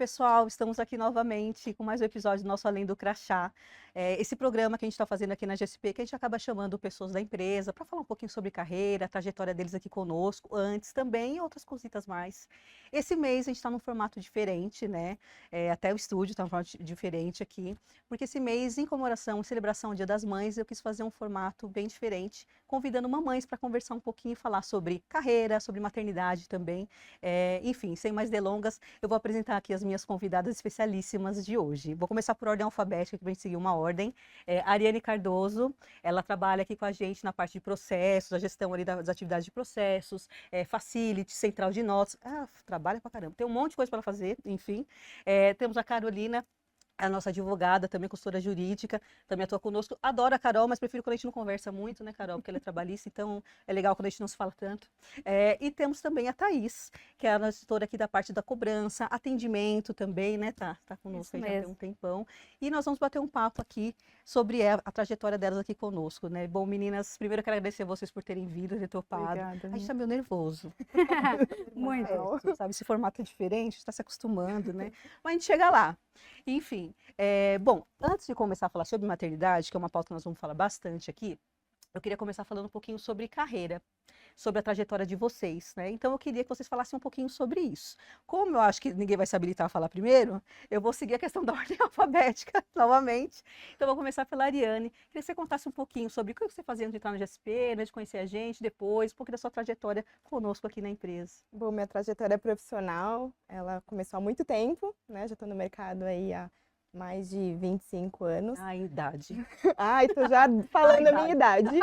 pessoal, estamos aqui novamente com mais um episódio do nosso Além do Crachá. Esse programa que a gente está fazendo aqui na GSP, que a gente acaba chamando pessoas da empresa para falar um pouquinho sobre carreira, a trajetória deles aqui conosco, antes também e outras cositas mais. Esse mês a gente está num formato diferente, né? Até o estúdio está num formato diferente aqui, porque esse mês, em comemoração e celebração ao Dia das Mães, eu quis fazer um formato bem diferente, convidando mamães para conversar um pouquinho e falar sobre carreira, sobre maternidade também. Enfim, sem mais delongas, eu vou apresentar aqui as minhas convidadas especialíssimas de hoje. Vou começar por ordem alfabética, que a gente seguir uma ordem. Ariane Cardoso, ela trabalha aqui com a gente na parte de processos, a gestão ali das atividades de processos, facility, central de notas. Trabalha pra caramba. Tem um monte de coisa para fazer, enfim. Temos a Carolina, a nossa advogada, também consultora jurídica, também atua conosco. Adoro a Carol, mas prefiro quando a gente não conversa muito, né, Carol? Porque ela é trabalhista, então é legal quando a gente não se fala tanto. E temos também a Thaís, que é a nossa gestora aqui da parte da cobrança, atendimento também, né? Tá conosco aí já tem um tempão. E nós vamos bater um papo aqui sobre a trajetória delas aqui conosco, né? Bom, meninas, primeiro eu quero agradecer a vocês por terem vindo, ter topado. Obrigada, a gente tá meio nervoso. Muito. Sabe, esse formato é diferente, a gente está se acostumando, né? Mas a gente chega lá. Enfim, bom, antes de começar a falar sobre maternidade, que é uma pauta que nós vamos falar bastante aqui, eu queria começar falando um pouquinho sobre carreira, sobre a trajetória de vocês, né? Então eu queria que vocês falassem um pouquinho sobre isso. Como eu acho que ninguém vai se habilitar a falar primeiro, eu vou seguir a questão da ordem alfabética novamente. Então eu vou começar pela Ariane. Queria que você contasse um pouquinho sobre o que você fazia antes de entrar no GSP, né, de conhecer a gente, depois, um pouco da sua trajetória conosco aqui na empresa. Bom, minha trajetória profissional, ela começou há muito tempo, né? Já estou no mercado aí há mais de 25 anos. A idade. Ai, tô já falando a minha idade.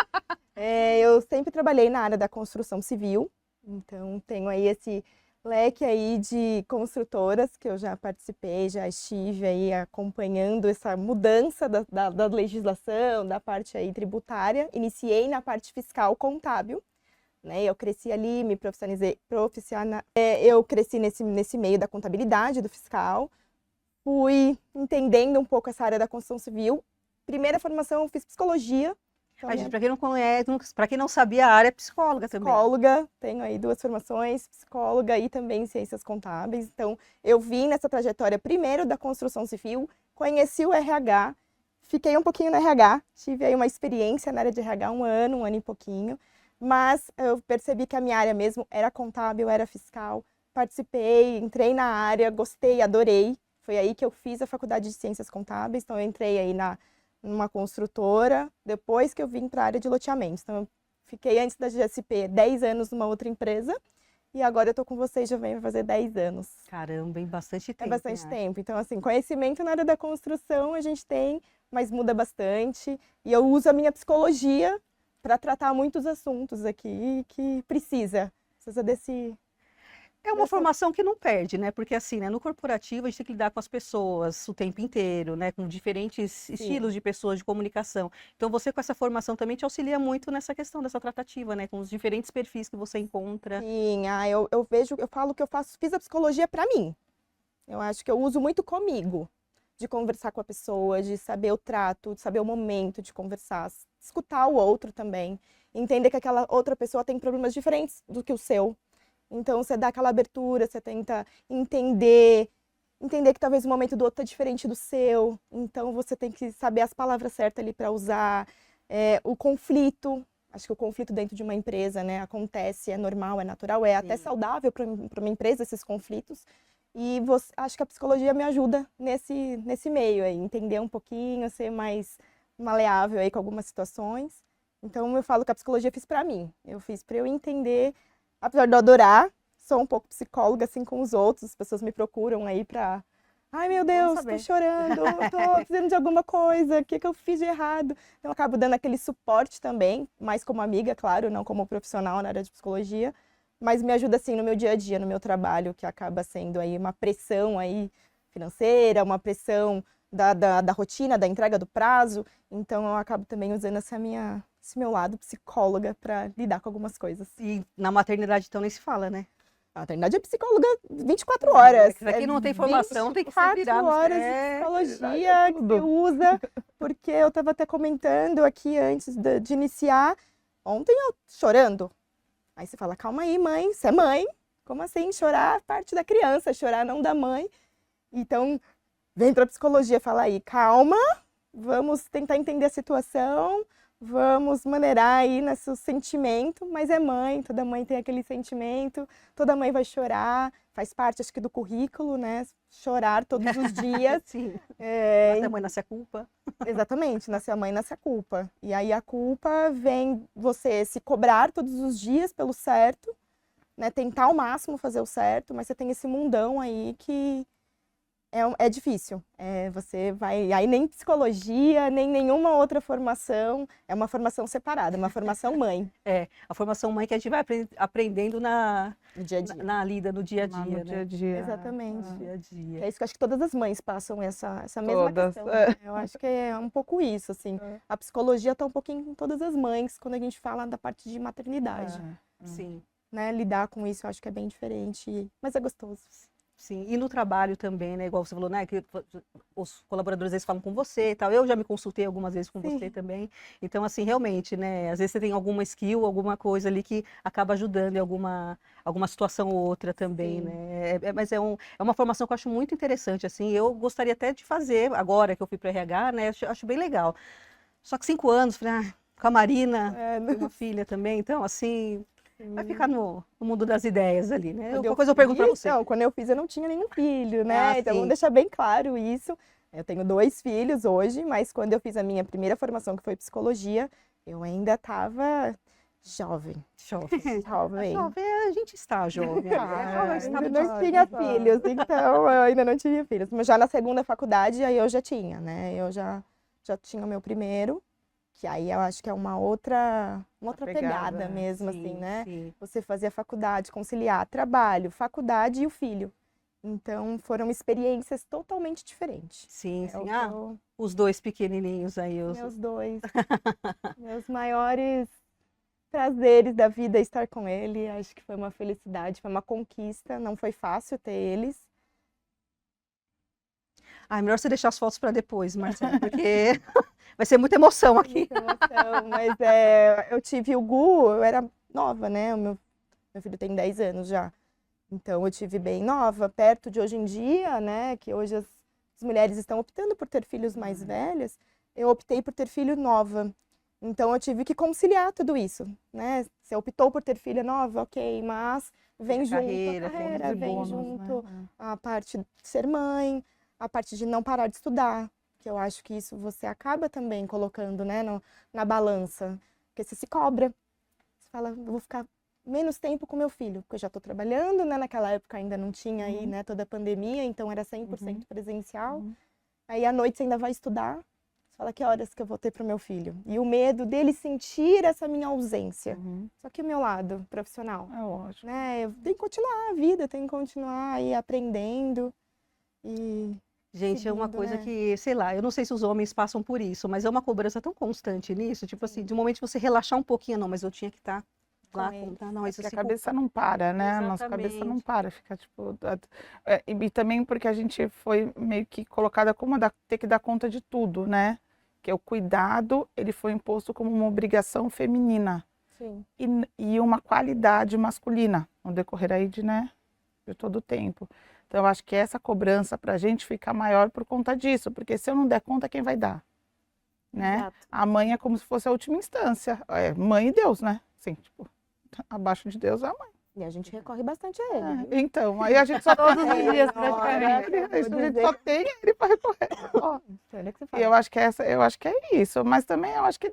Eu sempre trabalhei na área da construção civil, então tenho aí esse leque aí de construtoras que eu já participei, já estive aí acompanhando essa mudança da legislação, da parte aí tributária. Iniciei na parte fiscal contábil, né? Eu cresci ali, me profissionalizei, eu cresci nesse meio da contabilidade, do fiscal, fui entendendo um pouco essa área da construção civil. Primeira formação, eu fiz psicologia. Então, gente, para quem não conhece, para quem não sabia, a área é psicóloga também. Psicóloga, tenho aí 2 formações, psicóloga e também ciências contábeis. Então, eu vim nessa trajetória primeiro da construção civil, conheci o RH, fiquei um pouquinho no RH, tive aí uma experiência na área de RH, um ano e pouquinho, mas eu percebi que a minha área mesmo era contábil, era fiscal, participei, entrei na área, gostei, adorei. Foi aí que eu fiz a faculdade de ciências contábeis, então eu entrei aí numa construtora, depois que eu vim para a área de loteamentos. Então eu fiquei antes da GSP 10 anos numa outra empresa, e agora eu tô com vocês, já vem fazer 10 anos. Caramba, hein? Bastante tempo. É bastante tempo. Então, assim, conhecimento na área da construção a gente tem, mas muda bastante. E eu uso a minha psicologia para tratar muitos assuntos aqui que precisa desse... É uma formação que não perde, né? Porque assim, né, no corporativo a gente tem que lidar com as pessoas o tempo inteiro, né? Com diferentes estilos de pessoas de comunicação. Então você com essa formação também te auxilia muito nessa questão dessa tratativa, né? Com os diferentes perfis que você encontra. Sim, eu vejo, eu falo que fiz a psicologia para mim. Eu acho que eu uso muito comigo, de conversar com a pessoa, de saber o trato, de saber o momento de conversar, escutar o outro também, entender que aquela outra pessoa tem problemas diferentes do que o seu. Então, você dá aquela abertura, você tenta entender que talvez o momento do outro é diferente do seu. Então, você tem que saber as palavras certas ali para usar. O conflito, acho que o conflito dentro de uma empresa, né, acontece, é normal, é natural, é até saudável para uma empresa esses conflitos. E acho que a psicologia me ajuda nesse meio aí, entender um pouquinho, ser mais maleável aí com algumas situações. Então, eu falo que a psicologia eu fiz para mim. Eu fiz para eu entender. Apesar de eu adorar, sou um pouco psicóloga, assim, com os outros. As pessoas me procuram aí pra... Ai, meu Deus, tô chorando, tô precisando de alguma coisa, o que eu fiz de errado? Então, eu acabo dando aquele suporte também, mais como amiga, claro, não como profissional na área de psicologia, mas me ajuda, assim, no meu dia a dia, no meu trabalho, que acaba sendo aí uma pressão aí financeira, uma pressão da rotina, da entrega do prazo. Então, eu acabo também usando esse meu lado psicóloga para lidar com algumas coisas. E na maternidade, então, nem se fala, né? A maternidade é psicóloga 24 horas. Pra quem não tem formação, tem que ser virado. 24 horas de psicologia que você usa, porque eu estava até comentando aqui antes de iniciar, ontem eu chorando. Aí você fala, calma aí, mãe, você é mãe. Como assim? Chorar parte da criança, chorar não da mãe. Então, vem para a psicologia falar aí, calma, vamos tentar entender a situação, vamos maneirar aí nesse sentimento, mas é mãe, toda mãe tem aquele sentimento, toda mãe vai chorar, faz parte, acho que, do currículo, né? Chorar todos os dias. Sim. É, Nasce a mãe, nasce a culpa. exatamente, nasce a mãe, nasce a culpa. E aí a culpa vem você se cobrar todos os dias pelo certo, né? Tentar ao máximo fazer o certo, mas você tem esse mundão aí que é difícil. Você vai. Aí nem psicologia, nem nenhuma outra formação. É uma formação separada, uma formação mãe. É, a formação mãe que a gente vai aprendendo No dia a dia. na lida, no dia a dia, No né? dia a dia. Exatamente. No dia a dia. É isso que eu acho que todas as mães passam essa mesma Todas, questão. Né? Eu acho que é um pouco isso, assim. A psicologia está um pouquinho com todas as mães quando a gente fala da parte de maternidade. Sim. Né? Lidar com isso eu acho que é bem diferente, mas é gostoso. Sim, e no trabalho também, né? Igual você falou, né? Que os colaboradores às vezes falam com você e tal. Eu já me consultei algumas vezes com você também. Então, assim, realmente, né? Às vezes você tem alguma skill, alguma coisa ali que acaba ajudando em alguma situação ou outra também, Sim. né? Mas é uma formação que eu acho muito interessante, assim. Eu gostaria até de fazer, agora que eu fui para RH, né? Acho bem legal. Só que 5 anos, falei, com a Marina, tem uma filha também, então, assim. Vai ficar no mundo das ideias ali, né? Qualquer coisa eu pergunto para você. Não, quando eu fiz eu não tinha nenhum filho, né? Então sim. vamos deixar bem claro isso. Eu tenho 2 filhos hoje, mas quando eu fiz a minha primeira formação, que foi psicologia, eu ainda estava jovem. Jovem. Jovem. Jovem, a gente está jovem. Ainda não tinha filhos, então eu ainda não tinha filhos. Mas já na segunda faculdade, aí eu já tinha, né? Eu já tinha o meu primeiro. Que aí eu acho que é uma outra pegada mesmo, sim, assim, né? Sim. Você fazer a faculdade, conciliar trabalho, faculdade e o filho. Então, foram experiências totalmente diferentes. Sim, sim. Eu, os 2 pequenininhos aí. meus 2. Meus maiores prazeres da vida é estar com ele. Acho que foi uma felicidade, foi uma conquista. Não foi fácil ter eles. Melhor você deixar as fotos para depois, Marcela, porque vai ser muita emoção aqui. Muita emoção, mas eu tive o Gu, eu era nova, né? O meu filho tem 10 anos já. Então eu tive bem nova, perto de hoje em dia, né? Que hoje as mulheres estão optando por ter filhos mais velhos. Eu optei por ter filho nova. Então eu tive que conciliar tudo isso, né? Você optou por ter filha nova, ok, mas vem junto a carreira, vem junto a parte de ser mãe, a parte de não parar de estudar, que eu acho que isso você acaba também colocando, né, na balança, porque você se cobra. Você fala, eu vou ficar menos tempo com meu filho, porque eu já estou trabalhando, né, naquela época ainda não tinha aí, né, toda a pandemia, então era 100% presencial. Aí à noite você ainda vai estudar, você fala, que horas que eu vou ter para o meu filho? E o medo dele sentir essa minha ausência. Só que o meu lado profissional, é lógico, né, eu tenho que continuar a vida, tenho que continuar aí aprendendo e... Gente, é uma coisa que, sei lá, eu não sei se os homens passam por isso, mas é uma cobrança tão constante nisso, tipo assim, de um momento você relaxar um pouquinho, não, mas eu tinha que estar lá, não, isso a cabeça não para, né? A nossa cabeça não para, fica tipo... E também porque a gente foi meio que colocada como ter que dar conta de tudo, né? Que o cuidado, ele foi imposto como uma obrigação feminina. Sim. E uma qualidade masculina, no decorrer aí de todo o tempo. Então, eu acho que essa cobrança para a gente fica maior por conta disso, porque se eu não der conta, quem vai dar? Né? Exato. A mãe é como se fosse a última instância, é mãe e Deus, né? Assim, tipo, abaixo de Deus é a mãe. E a gente recorre bastante a ele. Então, aí a gente só Todos os dias, praticamente. a gente só tem ele para recorrer. Olha que você E fala. eu acho que é isso, mas também eu acho que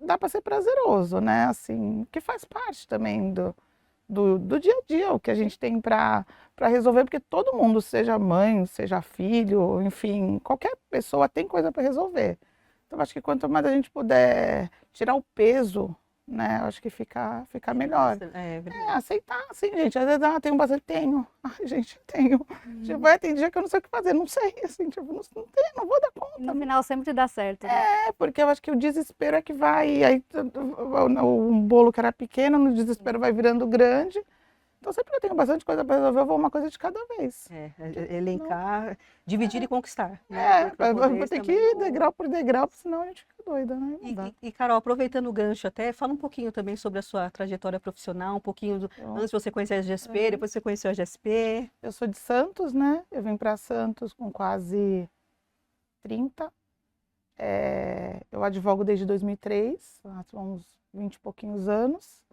dá para ser prazeroso, né? Assim, que faz parte também do dia a dia, o que a gente tem para resolver, porque todo mundo, seja mãe, seja filho, enfim, qualquer pessoa tem coisa para resolver. Então, acho que quanto mais a gente puder tirar o peso, né, acho que fica melhor. Aceitar, assim, gente, às vezes, tenho bastante, tenho. Ai, gente, tenho. Tipo, tem dia que eu não sei o que fazer, não sei, assim, tipo, não vou dar conta. No final sempre dá certo. Né? Porque eu acho que o desespero é que vai, aí um bolo que era pequeno, no desespero vai virando grande, Então, sempre que eu tenho bastante coisa para resolver, eu vou uma coisa de cada vez. Elencar, dividir e conquistar, né? Pra poder ter que também ir degrau por degrau, porque senão a gente fica doida, né? Não dá. E, Carol, aproveitando o gancho até, fala um pouquinho também sobre a sua trajetória profissional, um pouquinho antes de você conhecer a GSP, depois você conheceu a GSP. Eu sou de Santos, né? Eu vim para Santos com quase 30. Eu advogo desde 2003, há uns 20 e pouquinhos anos.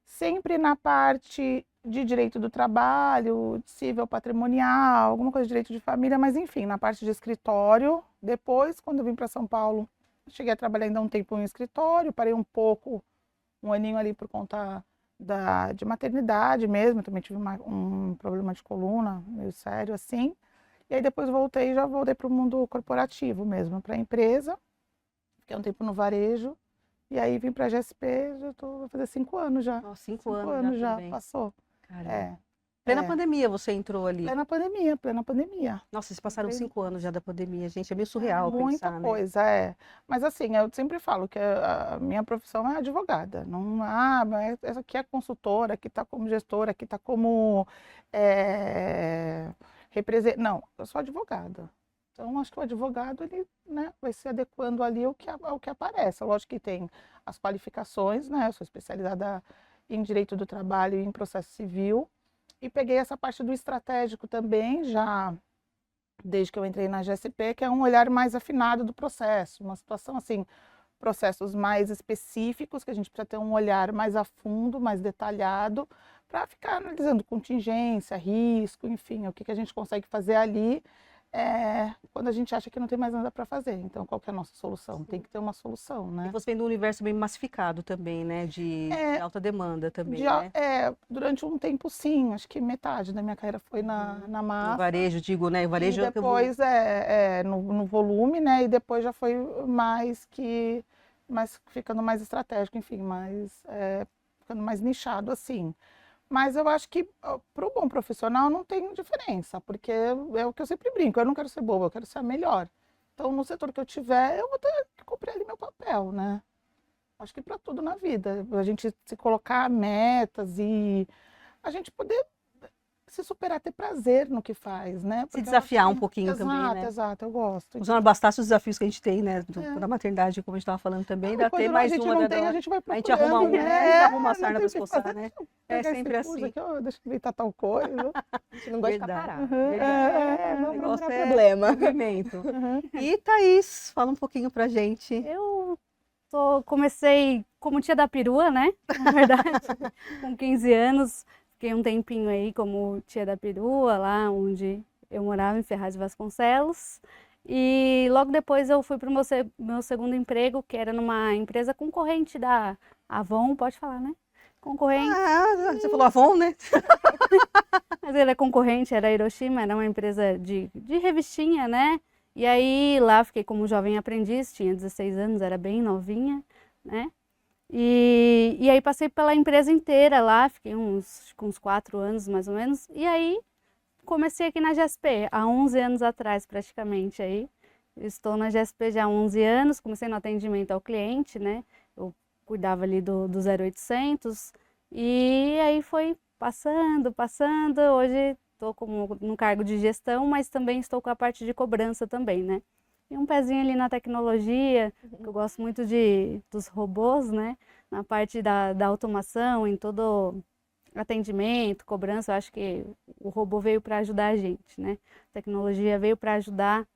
Sempre na parte de direito do trabalho, civil patrimonial, alguma coisa de direito de família, mas enfim, na parte de escritório. Depois, quando eu vim para São Paulo, cheguei a trabalhar ainda um tempo em escritório, parei um pouco, um aninho ali por conta de maternidade mesmo, eu também tive um problema de coluna meio sério assim. E aí depois já voltei para o mundo corporativo mesmo, para a empresa, fiquei um tempo no varejo. E aí vim para a GSP, vou fazer 5 anos já. Ó, 5 5 anos anos já, também. passou. Caramba. Plena pandemia você entrou ali. Plena pandemia. Nossa, vocês passaram Entrei 5 anos já da pandemia, gente, é meio surreal Muita pensar, coisa, Mas assim, eu sempre falo que a minha profissão é advogada. Não, mas essa aqui é consultora, aqui está como gestora, aqui está como representante. Não, eu sou advogada. Então, acho que o advogado ele, né, vai se adequando ali ao que aparece. Lógico que tem as qualificações, né? Eu sou especializada em direito do trabalho e em processo civil. E peguei essa parte do estratégico também, já desde que eu entrei na GSP, que é um olhar mais afinado do processo. Uma situação assim, processos mais específicos, que a gente precisa ter um olhar mais a fundo, mais detalhado, para ficar analisando contingência, risco, enfim, o que a gente consegue fazer ali. Quando a gente acha que não tem mais nada para fazer. Então, qual que é a nossa solução? Tem que ter uma solução, né? E você vem de um universo bem massificado também, né? De alta demanda também, né? Durante um tempo, sim. Acho que metade da minha carreira foi na massa. No varejo, digo, né? O varejo e depois, no volume, né? E depois já foi ficando mais estratégico, enfim, ficando mais nichado, assim. Mas eu acho que para o bom profissional não tem diferença, porque é o que eu sempre brinco, eu não quero ser boa, eu quero ser a melhor. Então, no setor que eu tiver, eu vou ter que cumprir ali meu papel, né? Acho que para tudo na vida, a gente se colocar metas e a gente poder se superar, ter prazer no que faz, né? Se desafiar um pouquinho exato, também, né? Exato, eu gosto. Usando bastasse os desafios que a gente tem, né? Da maternidade, como a gente estava falando também, ainda tem mais uma. A gente vai procurando. A gente arruma uma, a gente arruma uma sarna para se coçar, né? É sempre assim. Aqui, deixa eu evitar tal coisa. A gente não gosta de ficar parado. O Não negócio é problema. movimento. E Thaís, fala um pouquinho pra gente. Eu comecei como tia da perua, né? Na verdade, com 15 anos. Fiquei um tempinho aí como tia da perua, lá onde eu morava, em Ferraz de Vasconcelos. E logo depois eu fui para o meu segundo emprego, que era numa empresa concorrente da Avon, pode falar, né? Concorrente. Você falou Avon, né? Mas ele é concorrente, era a Hiroshima, era uma empresa de revistinha, né? E aí lá fiquei como jovem aprendiz, tinha 16 anos, era bem novinha, né? E aí passei pela empresa inteira lá, fiquei uns 4 anos mais ou menos, e aí comecei aqui na GSP, há 11 anos atrás praticamente aí. Estou na GSP já há 11 anos, comecei no atendimento ao cliente, né? Eu cuidava ali do 0800, e aí foi passando, hoje estou no cargo de gestão, mas também estou com a parte de cobrança também, né? E um pezinho ali na tecnologia, que eu gosto muito dos robôs, né? Na parte da automação, em todo atendimento, cobrança, eu acho que o robô veio para ajudar a gente, né? A tecnologia veio para ajudar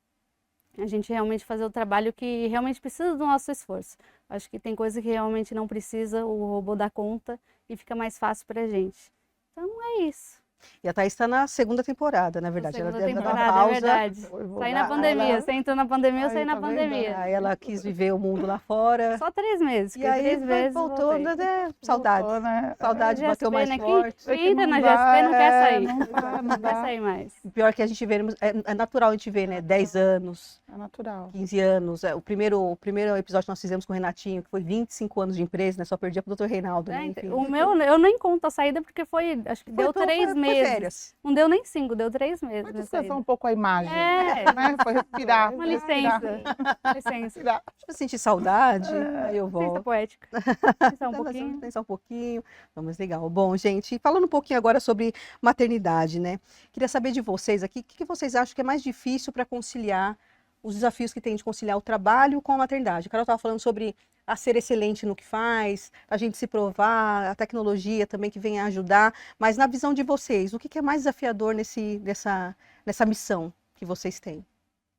a gente realmente fazer o trabalho que realmente precisa do nosso esforço. Acho que tem coisa que realmente não precisa, o robô dá conta e fica mais fácil para a gente. Então é isso. E a Thaís está na segunda temporada, na verdade. Segunda ela deve dar uma temporada, pausa. é verdade. Saí na pandemia. Você entrou na pandemia, eu saí na pandemia. Aí ela quis viver o mundo lá fora. Só 3 meses. E aí 3 vezes, voltou, voltei. né? Saudades. Voltou, né? Saudades bateu mais né? forte. Quem entra na GSP não quer sair. Não Não quer sair mais. O pior que a gente vê, é natural a gente ver, né? 10 anos, É natural. 15 anos. O primeiro episódio que nós fizemos com o Renatinho, que foi 25 anos de empresa, né? Só perdia pro Dr. Reinaldo, né? Enfim. O meu, eu nem conto a saída porque foi, acho que deu 3 foi meses. férias. Não deu nem 5, deu 3 meses. Vai minha descansar saída. um pouco a imagem, É. né? Foi respirar. Uma respirar, licença. Licença. respirar. Deixa eu sentir saudade, aí eu Licença volto. poética. Pensar um Então, pouquinho. pensar um pouquinho. Vamos, legal. Bom, gente, falando um pouquinho agora sobre maternidade, né? Queria saber de vocês aqui, o que vocês acham que é mais difícil para conciliar os desafios que tem de conciliar o trabalho com a maternidade? A Carol estava falando sobre a ser excelente no que faz, a gente se provar, a tecnologia também que vem a ajudar, mas na visão de vocês, o que é mais desafiador nessa missão que vocês têm?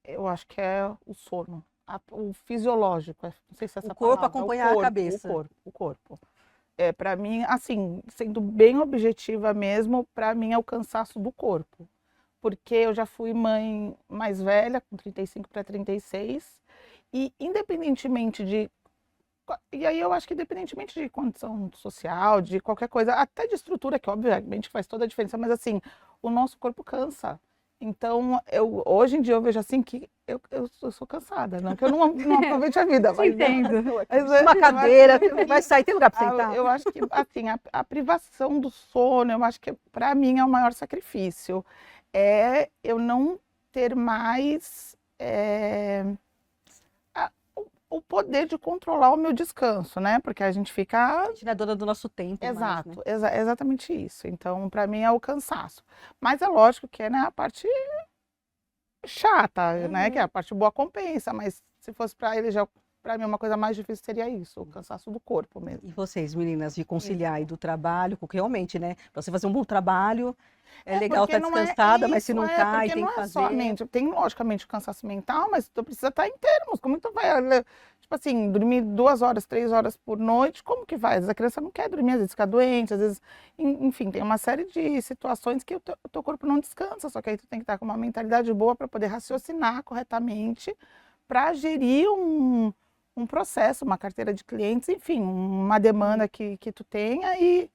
Eu acho que é o sono, o fisiológico, não sei se essa O corpo palavra, acompanhar a cabeça. O corpo. Para mim, assim, sendo bem objetiva mesmo, para mim é o cansaço do corpo. Porque eu já fui mãe mais velha, com 35 para 36, e independentemente de... E aí eu acho que independentemente de condição social, de qualquer coisa, até de estrutura, que obviamente faz toda a diferença, mas assim, o nosso corpo cansa. Então, hoje em dia eu vejo assim que eu sou cansada, não que eu não aproveite a vida, mas... Entendo. Uma cadeira, vai sair, tem lugar para sentar? Eu acho que assim, a privação do sono, eu acho que para mim é o maior sacrifício. É eu não ter mais o poder de controlar o meu descanso, né? Porque a gente fica... A gente não é dona do nosso tempo mais, Exato, né? exatamente isso. Então, para mim é o cansaço. Mas é lógico que é, né, a parte chata, né? Que a parte boa compensa, mas se fosse para ele já... Para mim, uma coisa mais difícil seria isso, o cansaço do corpo mesmo. E vocês, meninas, de conciliar aí do trabalho, porque realmente, né? Para você fazer um bom trabalho, é legal porque estar não é descansada, mas se isso, não tá, e porque tem não que é fazer. somente, tem logicamente o cansaço mental, mas tu precisa estar em termos. Como tu vai, tipo assim, dormir 2 horas, 3 horas por noite, como que vai? Às vezes a criança não quer dormir, às vezes fica doente, às vezes, enfim, tem uma série de situações que o teu corpo não descansa, só que aí tu tem que estar com uma mentalidade boa para poder raciocinar corretamente, para gerir um processo, uma carteira de clientes, enfim, uma demanda que tu tenha e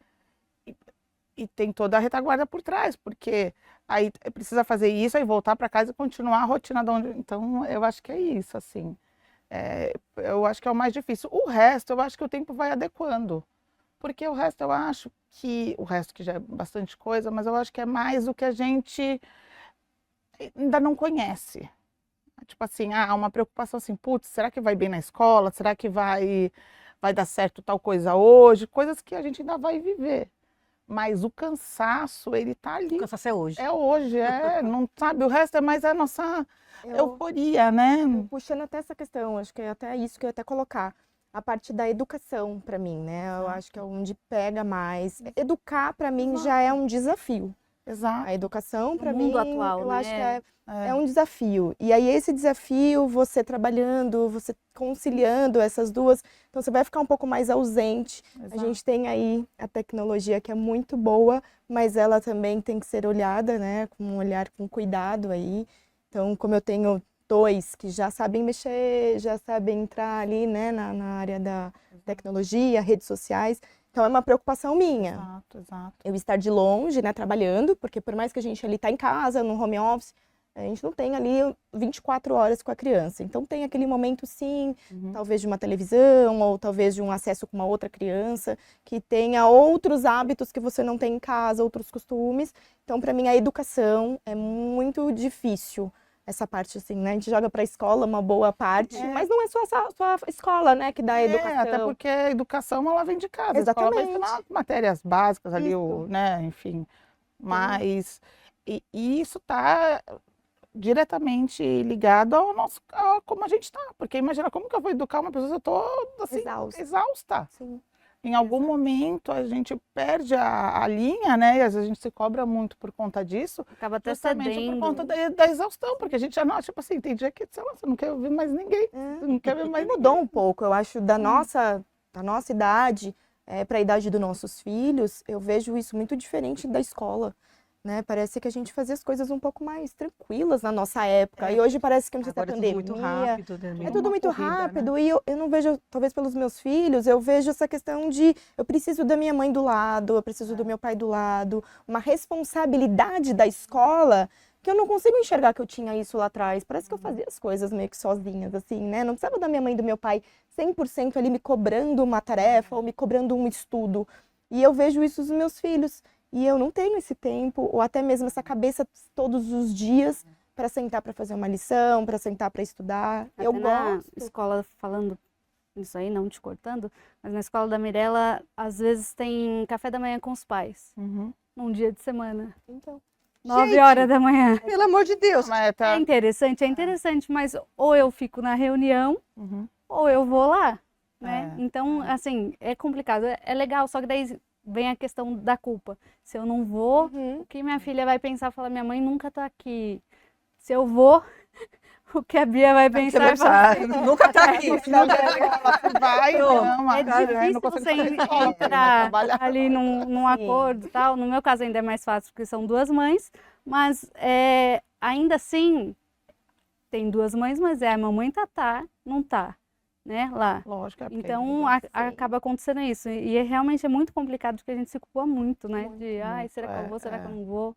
tem toda a retaguarda por trás, porque aí precisa fazer isso, aí voltar para casa e continuar a rotina de onde... Então, eu acho que é isso, assim. Eu acho que é o mais difícil. O resto, eu acho que o tempo vai adequando. Porque o resto, eu acho que... O resto que já é bastante coisa, mas eu acho que é mais o que a gente ainda não conhece. Tipo assim, uma preocupação assim, putz, será que vai bem na escola? Será que vai dar certo tal coisa hoje? Coisas que a gente ainda vai viver. Mas o cansaço, ele tá ali. O cansaço é hoje. É hoje, não sabe, o resto é mais a nossa euforia, né? Puxando até essa questão, acho que é até isso que eu ia até colocar. A parte da educação, para mim, né? Eu acho que é onde pega mais. Educar, para mim, já é um desafio. Exato. A educação, para No mim, mundo atual, eu né? acho que é um desafio. E aí, esse desafio, você trabalhando, você conciliando essas duas, então você vai ficar um pouco mais ausente. Exato. A gente tem aí a tecnologia que é muito boa, mas ela também tem que ser olhada, né? Com um olhar, com cuidado aí. Então, como eu tenho 2 que já sabem mexer, já sabem entrar ali, né, na área da tecnologia, redes sociais. Então, é uma preocupação minha. Exato, exato. Eu estar de longe, né, trabalhando, porque por mais que a gente ali tá em casa, no home office, a gente não tem ali 24 horas com a criança. Então, tem aquele momento, sim, talvez de uma televisão, ou talvez de um acesso com uma outra criança, que tenha outros hábitos que você não tem em casa, outros costumes. Então, para mim, a educação é muito difícil. Essa parte, assim, né? A gente joga para a escola uma boa parte, mas não é só a escola, né, que dá a educação. Até porque a educação, ela vem de casa. Exatamente. A escola vai ensinar matérias básicas ali, Isso. né, enfim. Mas e isso está diretamente ligado ao nosso, a como a gente está. Porque imagina, como que eu vou educar uma pessoa se eu estou, assim, exausta. Sim. Em algum momento a gente perde a linha, né? E às vezes a gente se cobra muito por conta disso. Acaba até Justamente cedendo. por conta da exaustão, porque a gente já não, tipo assim, tem dia que, sei lá, você não quer ouvir mais ninguém. Você não quer ver mais Mudou um pouco, eu acho, da nossa idade para a idade dos nossos filhos, eu vejo isso muito diferente da escola. Né? Parece que a gente fazia as coisas um pouco mais tranquilas na nossa época. E hoje parece que não sei se é Agora é pandemia. tudo muito rápido, né? É tudo muito Uma corrida, rápido. né? E eu não vejo, talvez pelos meus filhos, eu vejo essa questão de eu preciso da minha mãe do lado, eu preciso do meu pai do lado. Uma responsabilidade da escola que eu não consigo enxergar que eu tinha isso lá atrás. Parece que eu fazia as coisas meio que sozinhas, assim, né? Não precisava da minha mãe e do meu pai 100% ali me cobrando uma tarefa ou me cobrando um estudo. E eu vejo isso nos meus filhos. E eu não tenho esse tempo, ou até mesmo essa cabeça todos os dias para sentar para fazer uma lição, para sentar para estudar. Até Eu na gosto. escola, falando isso aí, não te cortando, mas na escola da Mirella, às vezes tem café da manhã com os pais, Uhum. num dia de semana, Então, 9 horas da manhã. Pelo amor de Deus. Mas tá... É interessante, mas ou eu fico na reunião, Uhum. ou eu vou lá, né? É, Então, assim, é complicado. É legal, só que daí vem a questão da culpa. Se eu não vou, o que minha filha vai pensar? Fala, minha mãe nunca tá aqui. Se eu vou, o que a Bia vai pensar? Fala, Nunca tá aqui. Vai, não, é cara, difícil não consigo você fazer escola, entrar trabalhar. ali num Sim. acordo e tal. No meu caso ainda é mais fácil, porque são duas mães, mas ainda assim, tem duas mães, mas a mamãe tá, não tá, né, lá. Lógico, é porque Então acaba acontecendo isso. E realmente é muito complicado, porque a gente se culpa muito, né? De, ai, será que eu vou, será que eu não vou?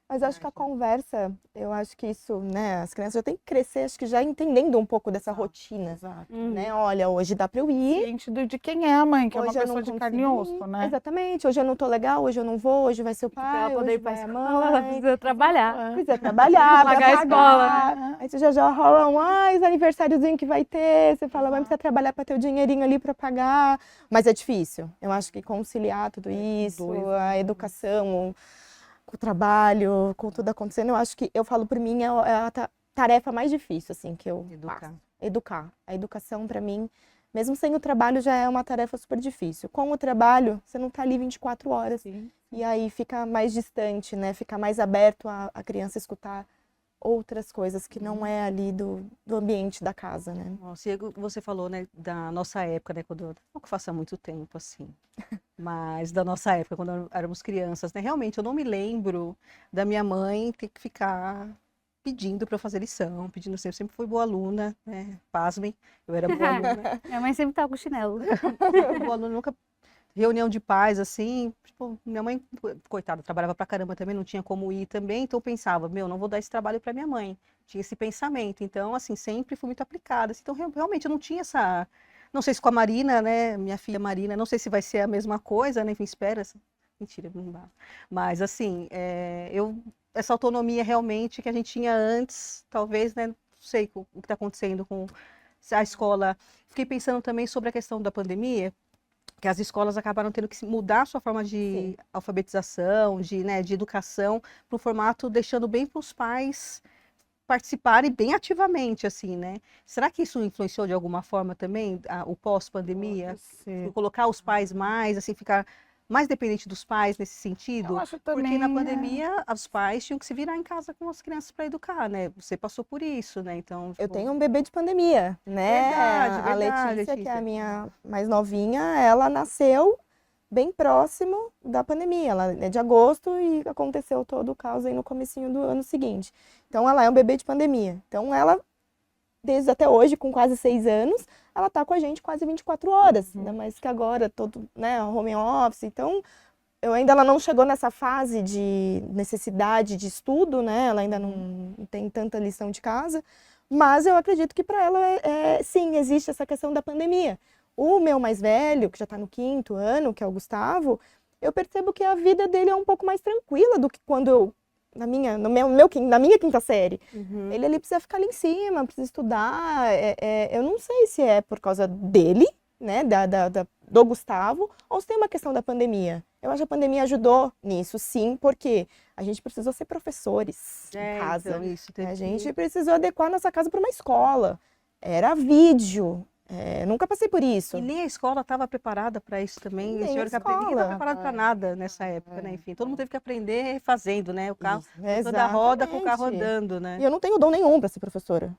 Mas acho que a conversa, eu acho que isso, né, as crianças já têm que crescer, acho que já entendendo um pouco dessa rotina, Exato. né? Olha, hoje dá para eu ir, Ciente de quem é a mãe, que é uma hoje eu não pessoa de carne e consigo osso, ir. né? Exatamente, hoje eu não tô legal, hoje eu não vou, hoje vai ser o Pra pai, ela poder hoje ir pra vai a escola, ela mãe. precisa trabalhar. Precisa trabalhar, Pagar pra a escola, pagar. Aí você já rola mais aniversáriozinho que vai ter, você fala, mãe, precisa trabalhar para ter o dinheirinho ali para pagar. Mas é difícil. Eu acho que conciliar tudo isso, a educação, com o trabalho, com tudo acontecendo, eu acho que, eu falo por mim, é a tarefa mais difícil, assim, que eu faço. Educar. A educação, para mim, mesmo sem o trabalho, já é uma tarefa super difícil. Com o trabalho, você não tá ali 24 horas. Sim. E aí fica mais distante, né? Fica mais aberto a criança escutar outras coisas que não é ali do ambiente da casa, né? Nossa, e você falou, né, da nossa época, né, quando, não que faça muito tempo, assim, mas da nossa época, quando éramos crianças, né, realmente eu não me lembro da minha mãe ter que ficar pedindo para eu fazer lição, pedindo sempre, eu sempre fui boa aluna, né, pasmem, eu era boa aluna, Minha mãe sempre tava com chinelo. boa aluna, nunca, reunião de pais, assim, tipo, minha mãe, coitada, trabalhava pra caramba também, não tinha como ir também, então eu pensava, meu, não vou dar esse trabalho para minha mãe. Tinha esse pensamento, então, assim, sempre fui muito aplicada. Assim, então, realmente, eu não tinha essa... Não sei se com a Marina, né, minha filha Marina, não sei se vai ser a mesma coisa, né, enfim, espera. Mentira, não dá. Mas, assim, essa autonomia realmente que a gente tinha antes, talvez, né, não sei o que está acontecendo com a escola. Fiquei pensando também sobre a questão da pandemia, que as escolas acabaram tendo que mudar a sua forma de alfabetização, de educação, para um formato deixando bem para os pais participarem bem ativamente, assim, né? Será que isso influenciou de alguma forma também o pós-pandemia? Colocar os pais mais, assim, ficar mais dependente dos pais nesse sentido? Eu acho também, porque na pandemia os pais tinham que se virar em casa com as crianças para educar, né? Você passou por isso, né? Então, Eu tenho um bebê de pandemia, né? Verdade, A Letícia, que é a minha mais novinha, ela nasceu bem próximo da pandemia. Ela é de agosto e aconteceu todo o caos aí no comecinho do ano seguinte. Então, ela é um bebê de pandemia. Então, ela, desde até hoje, com quase 6 anos, ela tá com a gente quase 24 horas. Ainda mais que agora, todo, né, home office. Então, ela não chegou nessa fase de necessidade de estudo, né? Ela ainda não tem tanta lição de casa. Mas eu acredito que para ela, sim, existe essa questão da pandemia. O meu mais velho, que já está no 5º ano, que é o Gustavo, eu percebo que a vida dele é um pouco mais tranquila do que quando eu, na minha 5ª série. Ele ali precisa ficar ali em cima, precisa estudar. Eu não sei se é por causa dele, né, do Gustavo, ou se tem uma questão da pandemia. Eu acho que a pandemia ajudou nisso, sim, porque a gente precisou ser professores em casa. Então, isso A gente precisou adequar nossa casa para uma escola. Era vídeo. Nunca passei por isso. E nem a escola estava preparada para isso também. Nem Ninguém a estava escola. preparado para nada nessa época, né? Enfim, todo mundo teve que aprender fazendo, né? O carro, toda a roda com o carro Exatamente. andando, né? E eu não tenho dom nenhum para ser professora.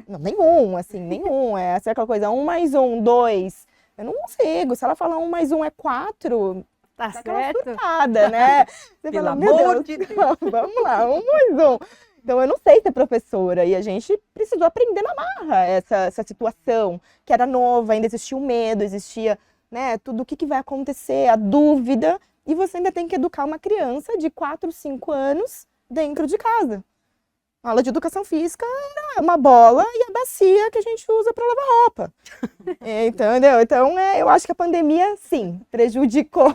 Não, nenhum, assim, nenhum. Essa é aquela coisa, 1 mais 1, 2. Eu não consigo. Se ela falar 1 mais 1 é 4, Tá dá aquela certo? surtada, né? Você Pelo fala, meu amor Deus, de Deus. vamos lá, 1 mais 1. Então, eu não sei ser professora. E a gente precisou aprender na marra essa situação, que era nova, ainda existia o medo, existia, né, tudo o que vai acontecer, a dúvida. E você ainda tem que educar uma criança de 4, 5 anos dentro de casa. A aula de educação física era uma bola e a bacia que a gente usa para lavar roupa. Entendeu? Então, eu acho que a pandemia, sim, prejudicou,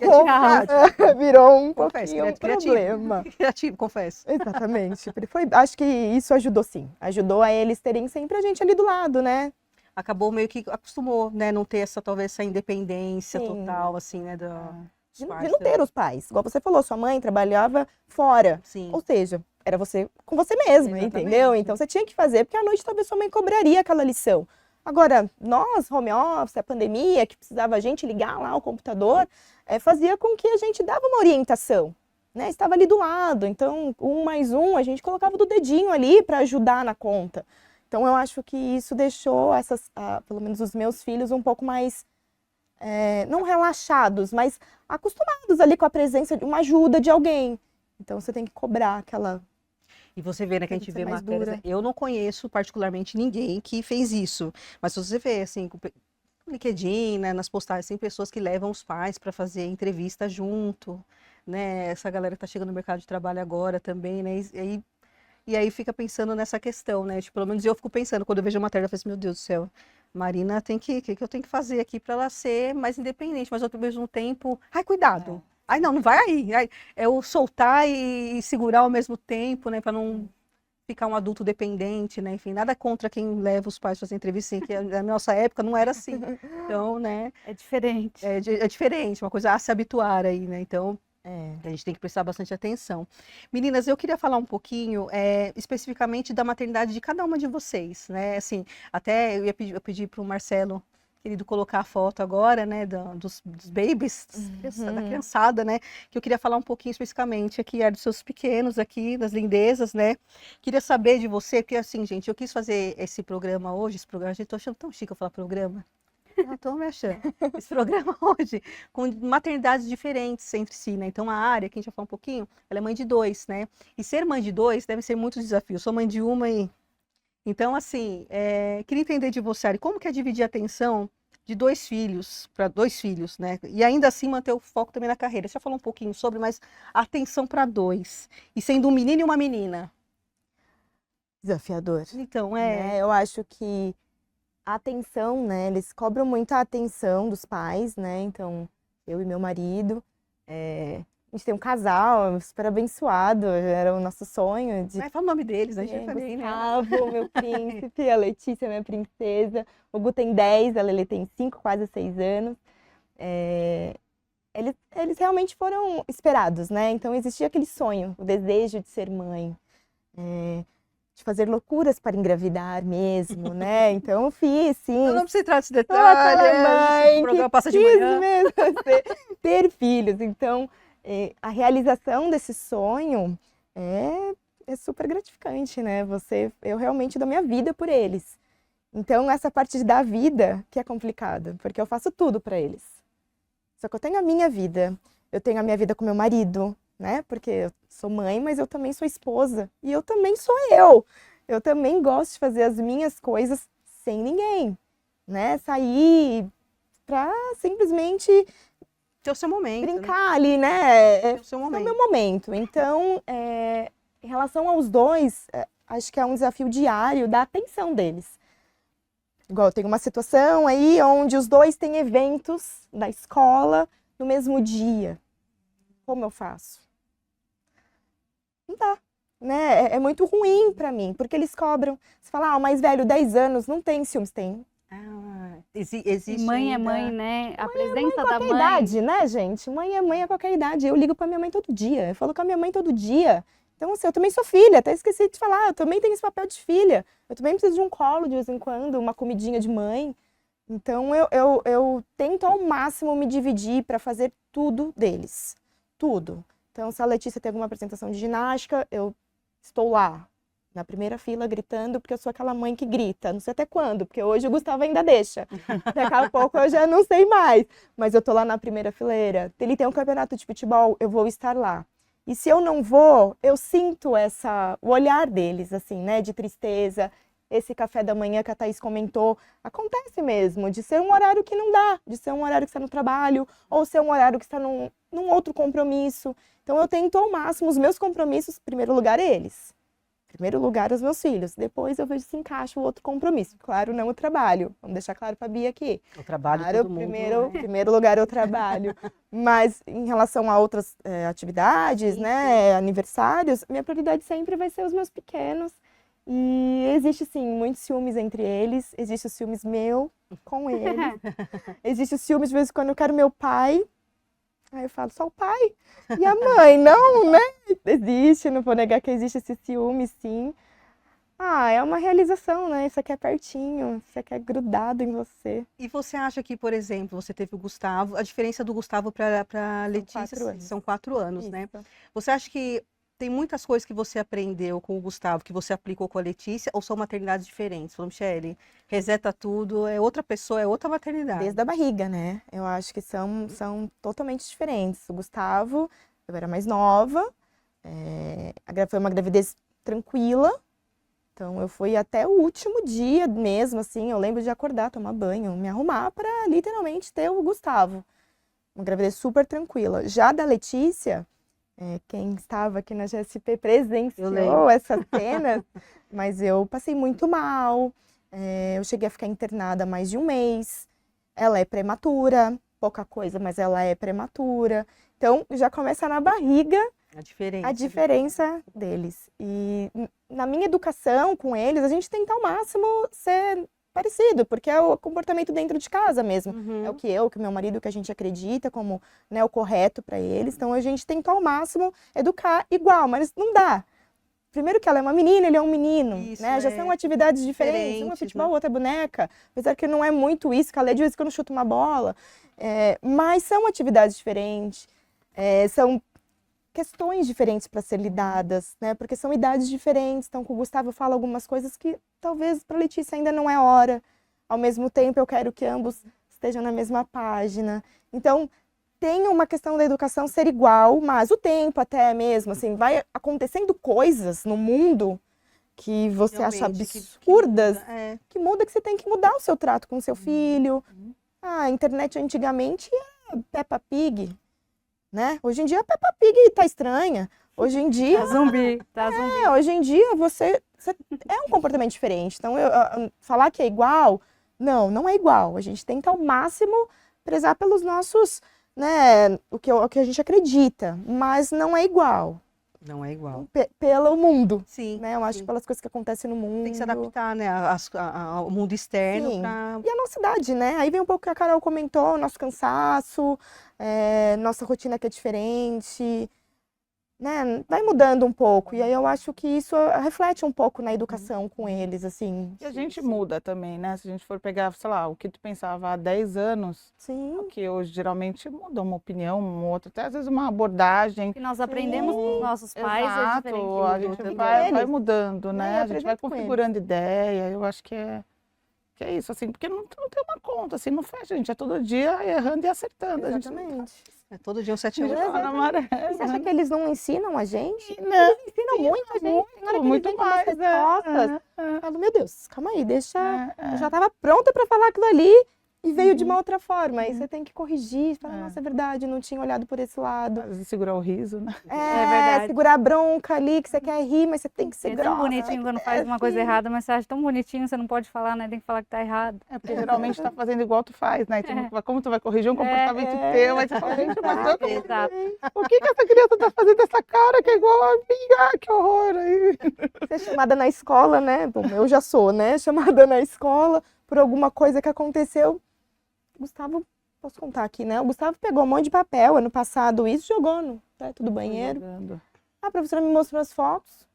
virou um Confesso, pouquinho um criativo. problema. Criativo, confesso. Exatamente. Acho que isso ajudou, sim. Ajudou a eles terem sempre a gente ali do lado, né? Acabou meio que acostumou, né? Não ter talvez essa independência Sim. total, assim, né? De não ter os pais. Igual você falou, sua mãe trabalhava fora. Sim. Ou seja, era você com você mesma, Exatamente. entendeu? Então você tinha que fazer, porque à noite talvez sua mãe cobraria aquela lição. Agora, nós, home office, a pandemia, que precisava a gente ligar lá o computador, fazia com que a gente dava uma orientação, né? Estava ali do lado, então 1 mais 1, a gente colocava do dedinho ali para ajudar na conta. Então eu acho que isso deixou pelo menos os meus filhos um pouco mais, não relaxados, mas acostumados ali com a presença de uma ajuda de alguém. Então você tem que cobrar aquela... E você vê, né, que a gente Tem que vê ser mais matérias. dura. Eu não conheço particularmente ninguém que fez isso. Mas se você vê, assim, no LinkedIn, né, nas postagens, tem pessoas que levam os pais para fazer entrevista junto, né? Essa galera que tá chegando no mercado de trabalho agora também, né? E aí fica pensando nessa questão, né? Tipo, pelo menos eu fico pensando, quando eu vejo a matéria, eu falo assim, meu Deus do céu, Marina o que eu tenho que fazer aqui para ela ser mais independente, mas ao mesmo tempo, ai, cuidado. Ai, não vai aí. Ai, é o soltar e segurar ao mesmo tempo, né? Para não ficar um adulto dependente, né? Enfim, nada contra quem leva os pais para fazer entrevista, assim, que na nossa época não era assim. Então, né? É diferente. É diferente, uma coisa a se habituar aí, né? Então, a gente tem que prestar bastante atenção. Meninas, eu queria falar um pouquinho, especificamente da maternidade de cada uma de vocês, né? Assim, até eu pedi para o Marcelo, querido, colocar a foto agora, né, dos babies, da criançada, né? Que eu queria falar um pouquinho especificamente aqui, dos seus pequenos aqui, das lindezas, né? Queria saber de você, porque assim, gente, eu quis fazer esse programa hoje, a gente, tô achando tão chique eu falar programa. Não tô me achando. Esse programa hoje, com maternidades diferentes entre si, né? Então, a área, que a gente vai falar um pouquinho, ela é mãe de 2, né? E ser mãe de 2 deve ser muitos desafios. Sou mãe de uma e... Então, assim, queria entender de você, Ari, como que é dividir a atenção de 2 filhos, para 2 filhos, né? E ainda assim manter o foco também na carreira. Você já falou um pouquinho sobre, mas atenção para 2. E sendo um menino e uma menina. Desafiador. Então, Né? Eu acho que a atenção, né? Eles cobram muito a atenção dos pais, né? Então, eu e meu marido, a gente tem um casal super abençoado, era o nosso sonho de fala o nome deles, né? A gente vai também, né? Gustavo, meu príncipe, a Letícia, minha princesa. O Gu tem 10, a Lele tem 5, quase 6 anos. Eles realmente foram esperados, né? Então existia aquele sonho, o desejo de ser mãe, de fazer loucuras para engravidar mesmo, né? Então eu fiz, sim. Eu não preciso entrar nesse Sou aquela detalhe, mãe o programa que passa de quis manhã. mesmo ter filhos. Então, a realização desse sonho é super gratificante, né? Eu realmente dou minha vida por eles. Então, essa parte da vida que é complicada, porque eu faço tudo para eles. Só que eu tenho a minha vida, eu tenho a minha vida com meu marido, né? Porque eu sou mãe, mas eu também sou esposa. E eu também sou eu. Eu também gosto de fazer as minhas coisas sem ninguém, né? Sair pra simplesmente Ter o seu momento. brincar ali, né? Ter o seu É o momento. meu momento. Então, em relação aos dois, acho que é um desafio diário da atenção deles. Igual, eu tenho uma situação aí onde os dois têm eventos da escola no mesmo dia. Como eu faço? Não dá, né? É muito ruim pra mim, porque eles cobram. Você fala, o mais velho, 10 anos, não tem ciúmes, tem. Existe Mãe é ainda... mãe, né? A presença da Qualquer mãe. idade, né, gente? Mãe é mãe a qualquer idade. Eu ligo pra minha mãe todo dia, eu falo com a minha mãe todo dia. Então, assim, eu também sou filha, até esqueci de falar, eu também tenho esse papel de filha. Eu também preciso de um colo de vez em quando, uma comidinha de mãe. Então, eu tento ao máximo me dividir para fazer tudo deles. Tudo. Então, se a Letícia tem alguma apresentação de ginástica, eu estou lá, na primeira fila, gritando, porque eu sou aquela mãe que grita. Não sei até quando, porque hoje o Gustavo ainda deixa. Daqui a pouco eu já não sei mais. Mas eu tô lá na primeira fileira. Ele tem um campeonato de futebol, eu vou estar lá. E se eu não vou, eu sinto o olhar deles, assim, né, de tristeza. Esse café da manhã que a Thaís comentou, acontece mesmo, de ser um horário que não dá, de ser um horário que está no trabalho, ou ser um horário que está num outro compromisso. Então eu tento ao máximo, os meus compromissos, em primeiro lugar, eles. Primeiro lugar, os meus filhos. Depois eu vejo se encaixa o outro compromisso. Claro, não o trabalho. Vamos deixar claro para a Bia aqui. O trabalho Claro, todo mundo, né? primeiro lugar é o trabalho. Mas em relação a outras atividades, Sim, né, aniversários, minha prioridade sempre vai ser os meus pequenos. E existe, sim, muitos ciúmes entre eles. Existe os ciúmes meu com eles. Existe os ciúmes, de vez em quando eu quero meu pai. Aí eu falo, só o pai e a mãe, não, né? Existe, não vou negar que existe esse ciúme, sim. Ah, é uma realização, né? Isso aqui é pertinho, isso aqui é grudado em você. E você acha que, por exemplo, você teve o Gustavo, a diferença do Gustavo para Letícia 4 anos. são 4 anos, né? Isso. Você acha que tem muitas coisas que você aprendeu com o Gustavo que você aplicou com a Letícia ou são maternidades diferentes? Falou, Michele, reseta tudo, é outra pessoa, é outra maternidade. Desde a barriga, né? Eu acho que são totalmente diferentes. O Gustavo, eu era mais nova, foi uma gravidez tranquila. Então, eu fui até o último dia mesmo, assim, eu lembro de acordar, tomar banho, me arrumar para literalmente ter o Gustavo. Uma gravidez super tranquila. Já da Letícia, quem estava aqui na GSP Eu presenciou lembro. essas cenas, mas eu passei muito mal. Eu cheguei a ficar internada há mais de um mês. Ela é prematura, pouca coisa, mas ela é prematura. Então, já começa na barriga a diferença deles. E na minha educação com eles, a gente tenta ao máximo ser parecido, porque é o comportamento dentro de casa mesmo. Uhum. É o que o meu marido, que a gente acredita como, né, o correto para eles. Então a gente tenta ao máximo educar igual, mas não dá. Primeiro que ela é uma menina, ele é um menino, Isso, né? Já são atividades diferentes. Uma é diferentes, futebol, né? outra é boneca. Apesar que não é muito isso, que a Lê de vez em quando chuta uma bola. Mas são atividades diferentes. São questões diferentes para ser lidadas, né? Porque são idades diferentes. Então, com o Gustavo eu falo algumas coisas que talvez para Letícia ainda não é hora. Ao mesmo tempo, eu quero que ambos estejam na mesma página. Então, tem uma questão da educação ser igual, mas o tempo até mesmo, assim, vai acontecendo coisas no mundo que você acha Realmente, absurdas, muda, é. que muda, que você tem que mudar o seu trato com o seu filho. A internet antigamente era Peppa Pig, né? Hoje em dia a Peppa Pig tá estranha. Hoje em dia, Tá zumbi, tá zumbi. hoje em dia você é um comportamento diferente. Então, falar que é igual, não é igual. A gente tenta ao máximo prezar pelos nossos, né, o que a gente acredita, mas não é igual. Não é igual. Pelo mundo, Sim, né? Eu acho sim. que pelas coisas que acontecem no mundo. Tem que se adaptar, né, ao mundo externo Sim. para... E a nossa idade, né? Aí vem um pouco o que a Carol comentou, nosso cansaço, nossa rotina que é diferente, né? Vai mudando um pouco. E aí eu acho que isso reflete um pouco na educação com eles, assim. E a gente muda também, né? Se a gente for pegar, sei lá, o que tu pensava há 10 anos, Sim. o que hoje geralmente muda uma opinião, uma outra, até às vezes uma abordagem. Que nós aprendemos com os nossos pais é Exato, diferente. a mudou gente também. vai Eles, mudando, né, né? eu A gente vai apresento com configurando ideia, eu acho que é isso, assim, porque não tem uma conta, assim, não fecha, a gente é todo dia errando e acertando. A gente não Exatamente. É todo dia um 7 Mas a 1. tá na maré. E você acha que eles não ensinam a gente? Né? Eles ensinam muito a gente. Tem hora que muito eles vêm com umas mais, respostas. é. Eu falo, meu Deus, calma aí, deixa. É. Eu já estava pronta para falar aquilo ali e veio de uma outra forma. Aí você tem que corrigir, falar, nossa, é verdade, não tinha olhado por esse lado. Às vezes segurar o riso, né? verdade. Segurar a bronca ali, que você quer rir, mas você tem que É segurar. tão bonitinho quando faz uma coisa errada, mas você acha tão bonitinho, você não pode falar, né? Tem que falar que tá errado. É porque geralmente tá fazendo igual tu faz, né? Como tu vai corrigir um comportamento teu, aí tu fala, gente, mas Exato. o que essa criança tá fazendo essa cara que é igual a minha? Que horror! Aí. Ser chamada na escola, né? Bom, eu já sou, né? Chamada na escola por alguma coisa que aconteceu. Gustavo, posso contar aqui, né? O Gustavo pegou um monte de papel ano passado, isso jogou no teto do banheiro. Jogando. A professora me mostrou as fotos.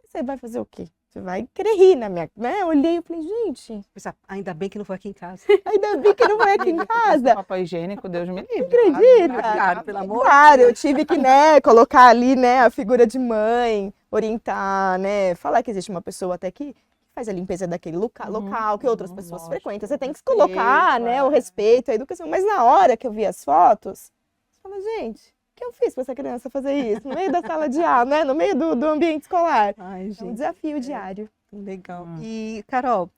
Você vai fazer o quê? Você vai querer rir na minha, né? Eu olhei e falei, gente, Ainda bem que não foi aqui em casa. ainda bem que não foi aqui em casa. Papel higiênico, Deus me livre. Acredita? Claro, pelo amor de Claro, eu tive que, né, colocar ali, né, a figura de mãe, orientar, né, falar que existe uma pessoa até que faz a limpeza daquele local que outras pessoas lógico. frequentam. Você tem que Respeito, colocar, né, o respeito, a educação. Mas na hora que eu vi as fotos, você fala, gente, o que eu fiz para essa criança fazer isso? No meio da sala de aula, né, no meio do ambiente escolar. Ai, É um gente, desafio diário. legal. E, Carol,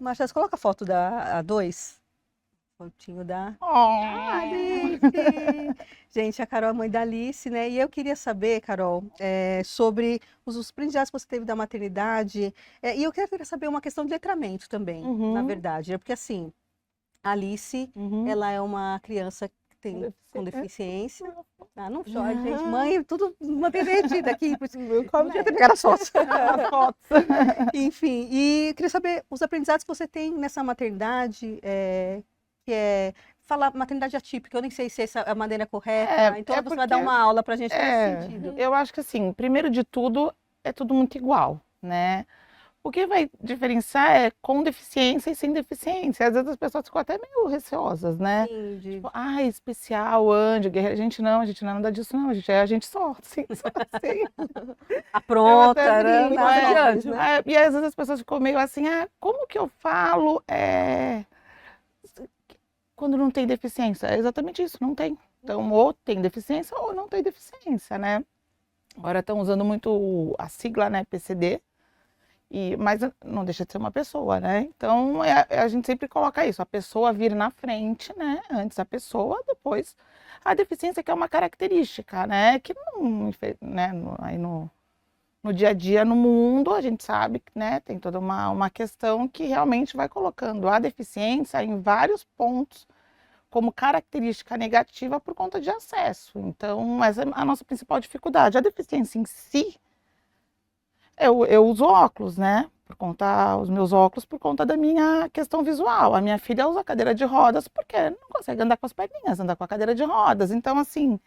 Machas, coloca a foto da A2. Fotinho da... Oh, Sim. Gente, a Carol é mãe da Alice, né? E eu queria saber, Carol, sobre os aprendizados que você teve da maternidade. E eu queria saber uma questão de letramento também, na Uhum, verdade. Porque assim, a Alice, uhum. ela é uma criança que tem com deficiência. Ah, não chora, gente. Mãe, tudo mantém derretida aqui. Não Podia ter começa. pegado as fotos. As fotos. Enfim, e eu queria saber os aprendizados que você tem nessa maternidade, que é falar maternidade atípica. Eu nem sei se essa é a maneira correta, então você vai dar porque uma aula pra gente nesse sentido. eu acho que assim, primeiro de tudo, é tudo muito igual, né? O que vai diferenciar é com deficiência e sem deficiência. Às vezes as pessoas ficam até meio receosas, né? Entendi. Tipo, especial, anjo, guerreiro. A gente não é nada disso, não. A gente é a gente só, assim, só assim. A pronta, Eu até né? brinco, Nada de anjo, né? E às vezes as pessoas ficam meio assim, como que eu falo quando não tem deficiência? É exatamente isso, não tem. Então, ou tem deficiência ou não tem deficiência, né? Agora estão usando muito a sigla, né, PCD, mas não deixa de ser uma pessoa, né? Então, a gente sempre coloca isso, a pessoa vir na frente, né? Antes a pessoa, depois a deficiência, que é uma característica, né? Que não, né? Aí no dia a dia, no mundo, a gente sabe que, né, tem toda uma questão que realmente vai colocando a deficiência em vários pontos como característica negativa por conta de acesso. Então, essa é a nossa principal dificuldade. A deficiência em si, eu uso óculos, né? Os meus óculos por conta da minha questão visual. A minha filha usa cadeira de rodas porque não consegue andar com as perninhas, andar com a cadeira de rodas. Então, assim,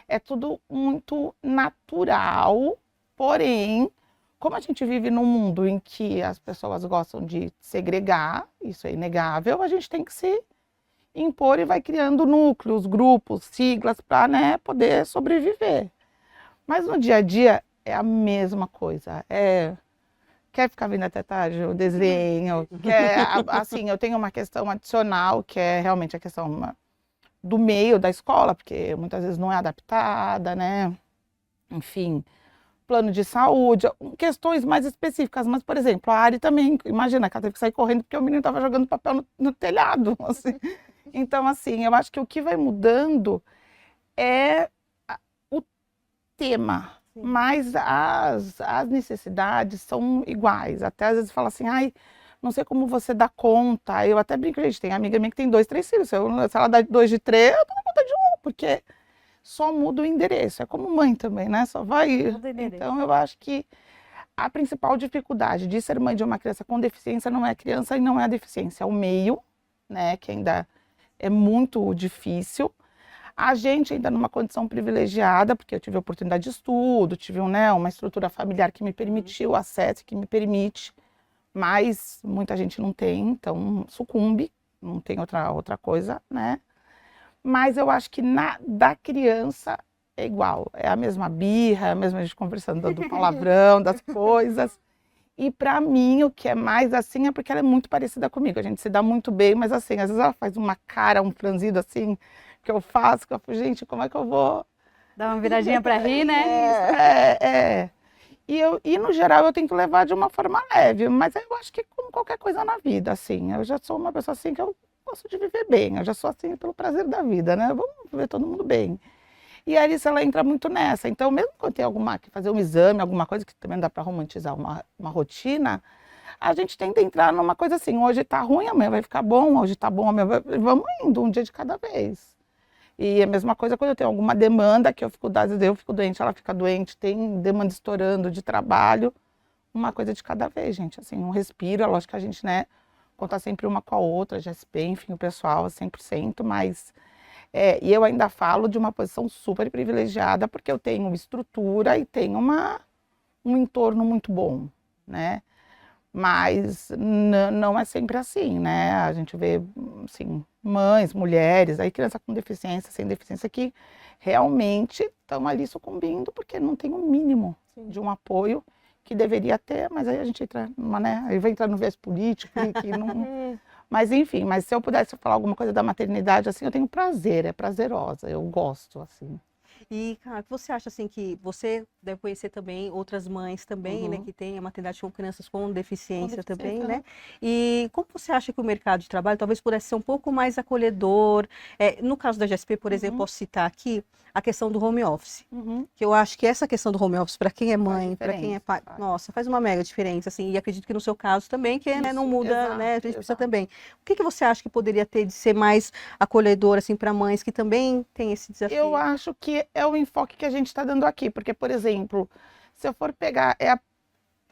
é tudo muito natural. Porém, como a gente vive num mundo em que as pessoas gostam de segregar, isso é inegável, a gente tem que se impor e vai criando núcleos, grupos, siglas para, né, poder sobreviver. Mas no dia a dia é a mesma coisa. Quer ficar vindo até tarde? O desenho, assim, eu tenho uma questão adicional, que é realmente a questão do meio da escola, porque muitas vezes não é adaptada, né? Enfim, plano de saúde, questões mais específicas. Mas, por exemplo, a Ari também, imagina que ela teve que sair correndo porque o menino estava jogando papel no telhado, assim. Então, assim, eu acho que o que vai mudando é o tema, mas as necessidades são iguais. Até às vezes fala assim, não sei como você dá conta. Eu até brinco, gente, tem amiga minha que tem 2, 3 filhos. Se ela dá 2 de 3, eu dou conta de 1, porque só muda o endereço. É como mãe também, né? Só vai. Então, eu acho que a principal dificuldade de ser mãe de uma criança com deficiência não é a criança e não é a deficiência, é o meio, né? Que ainda é muito difícil. A gente ainda numa condição privilegiada, porque eu tive oportunidade de estudo, tive uma estrutura familiar que me permitiu acesso, que me permite, mas muita gente não tem, então sucumbe, não tem outra coisa, né? Mas eu acho que da criança é igual, é a mesma birra, é a mesma gente conversando do palavrão, das coisas. E para mim, o que é mais assim é porque ela é muito parecida comigo. A gente se dá muito bem, mas assim, às vezes ela faz uma cara, um franzido assim, que eu faço, que eu falo, gente, como é que eu vou? Dá uma viradinha para rir, né? E no geral eu tento levar de uma forma leve, mas eu acho que como qualquer coisa na vida, assim, eu já sou uma pessoa assim que eu gosto de viver bem, eu já sou assim pelo prazer da vida, né? Vamos viver todo mundo bem. E a Alice, ela entra muito nessa. Então, mesmo quando tem que fazer um exame, alguma coisa que também não dá para romantizar uma rotina, a gente tenta entrar numa coisa assim, hoje tá ruim, amanhã vai ficar bom, hoje tá bom, amanhã vamos indo, um dia de cada vez. E a mesma coisa quando eu tenho alguma demanda, que às vezes eu fico doente, ela fica doente, tem demanda estourando de trabalho, uma coisa de cada vez, gente, assim, um respiro, é lógico que a gente, né, conta sempre uma com a outra, GSP, enfim, o pessoal, 100%, mas... e eu ainda falo de uma posição super privilegiada, porque eu tenho estrutura e tenho um entorno muito bom, né? Mas não é sempre assim, né? A gente vê, assim, mães, mulheres, aí criança com deficiência, sem deficiência, que realmente estão ali sucumbindo, porque não tem o mínimo de um apoio que deveria ter, mas aí a gente entra né? Aí vai entrar no viés político, que não... Mas enfim, mas se eu pudesse falar alguma coisa da maternidade, assim, eu tenho prazer, é prazerosa, eu gosto, assim. E, cara, o que você acha, assim, que você deve conhecer também outras mães também, né, Uhum. que têm a maternidade com crianças com deficiência também, deficiência, né? E como você acha que o mercado de trabalho talvez pudesse ser um pouco mais acolhedor? No caso da GSP, por exemplo, Uhum. posso citar aqui a questão do home office. Uhum. Que eu acho que essa questão do home office, para quem é mãe, para quem é diferença, pai, faz. nossa, faz uma mega diferença, assim, e acredito que no seu caso também, que né, não Isso, muda, né, a exato, gente precisa exato. também. O que que você acha que poderia ter de ser mais acolhedor, assim, para mães que também têm esse Eu desafio? acho que é o enfoque que a gente está dando aqui, porque, por exemplo, se eu for pegar,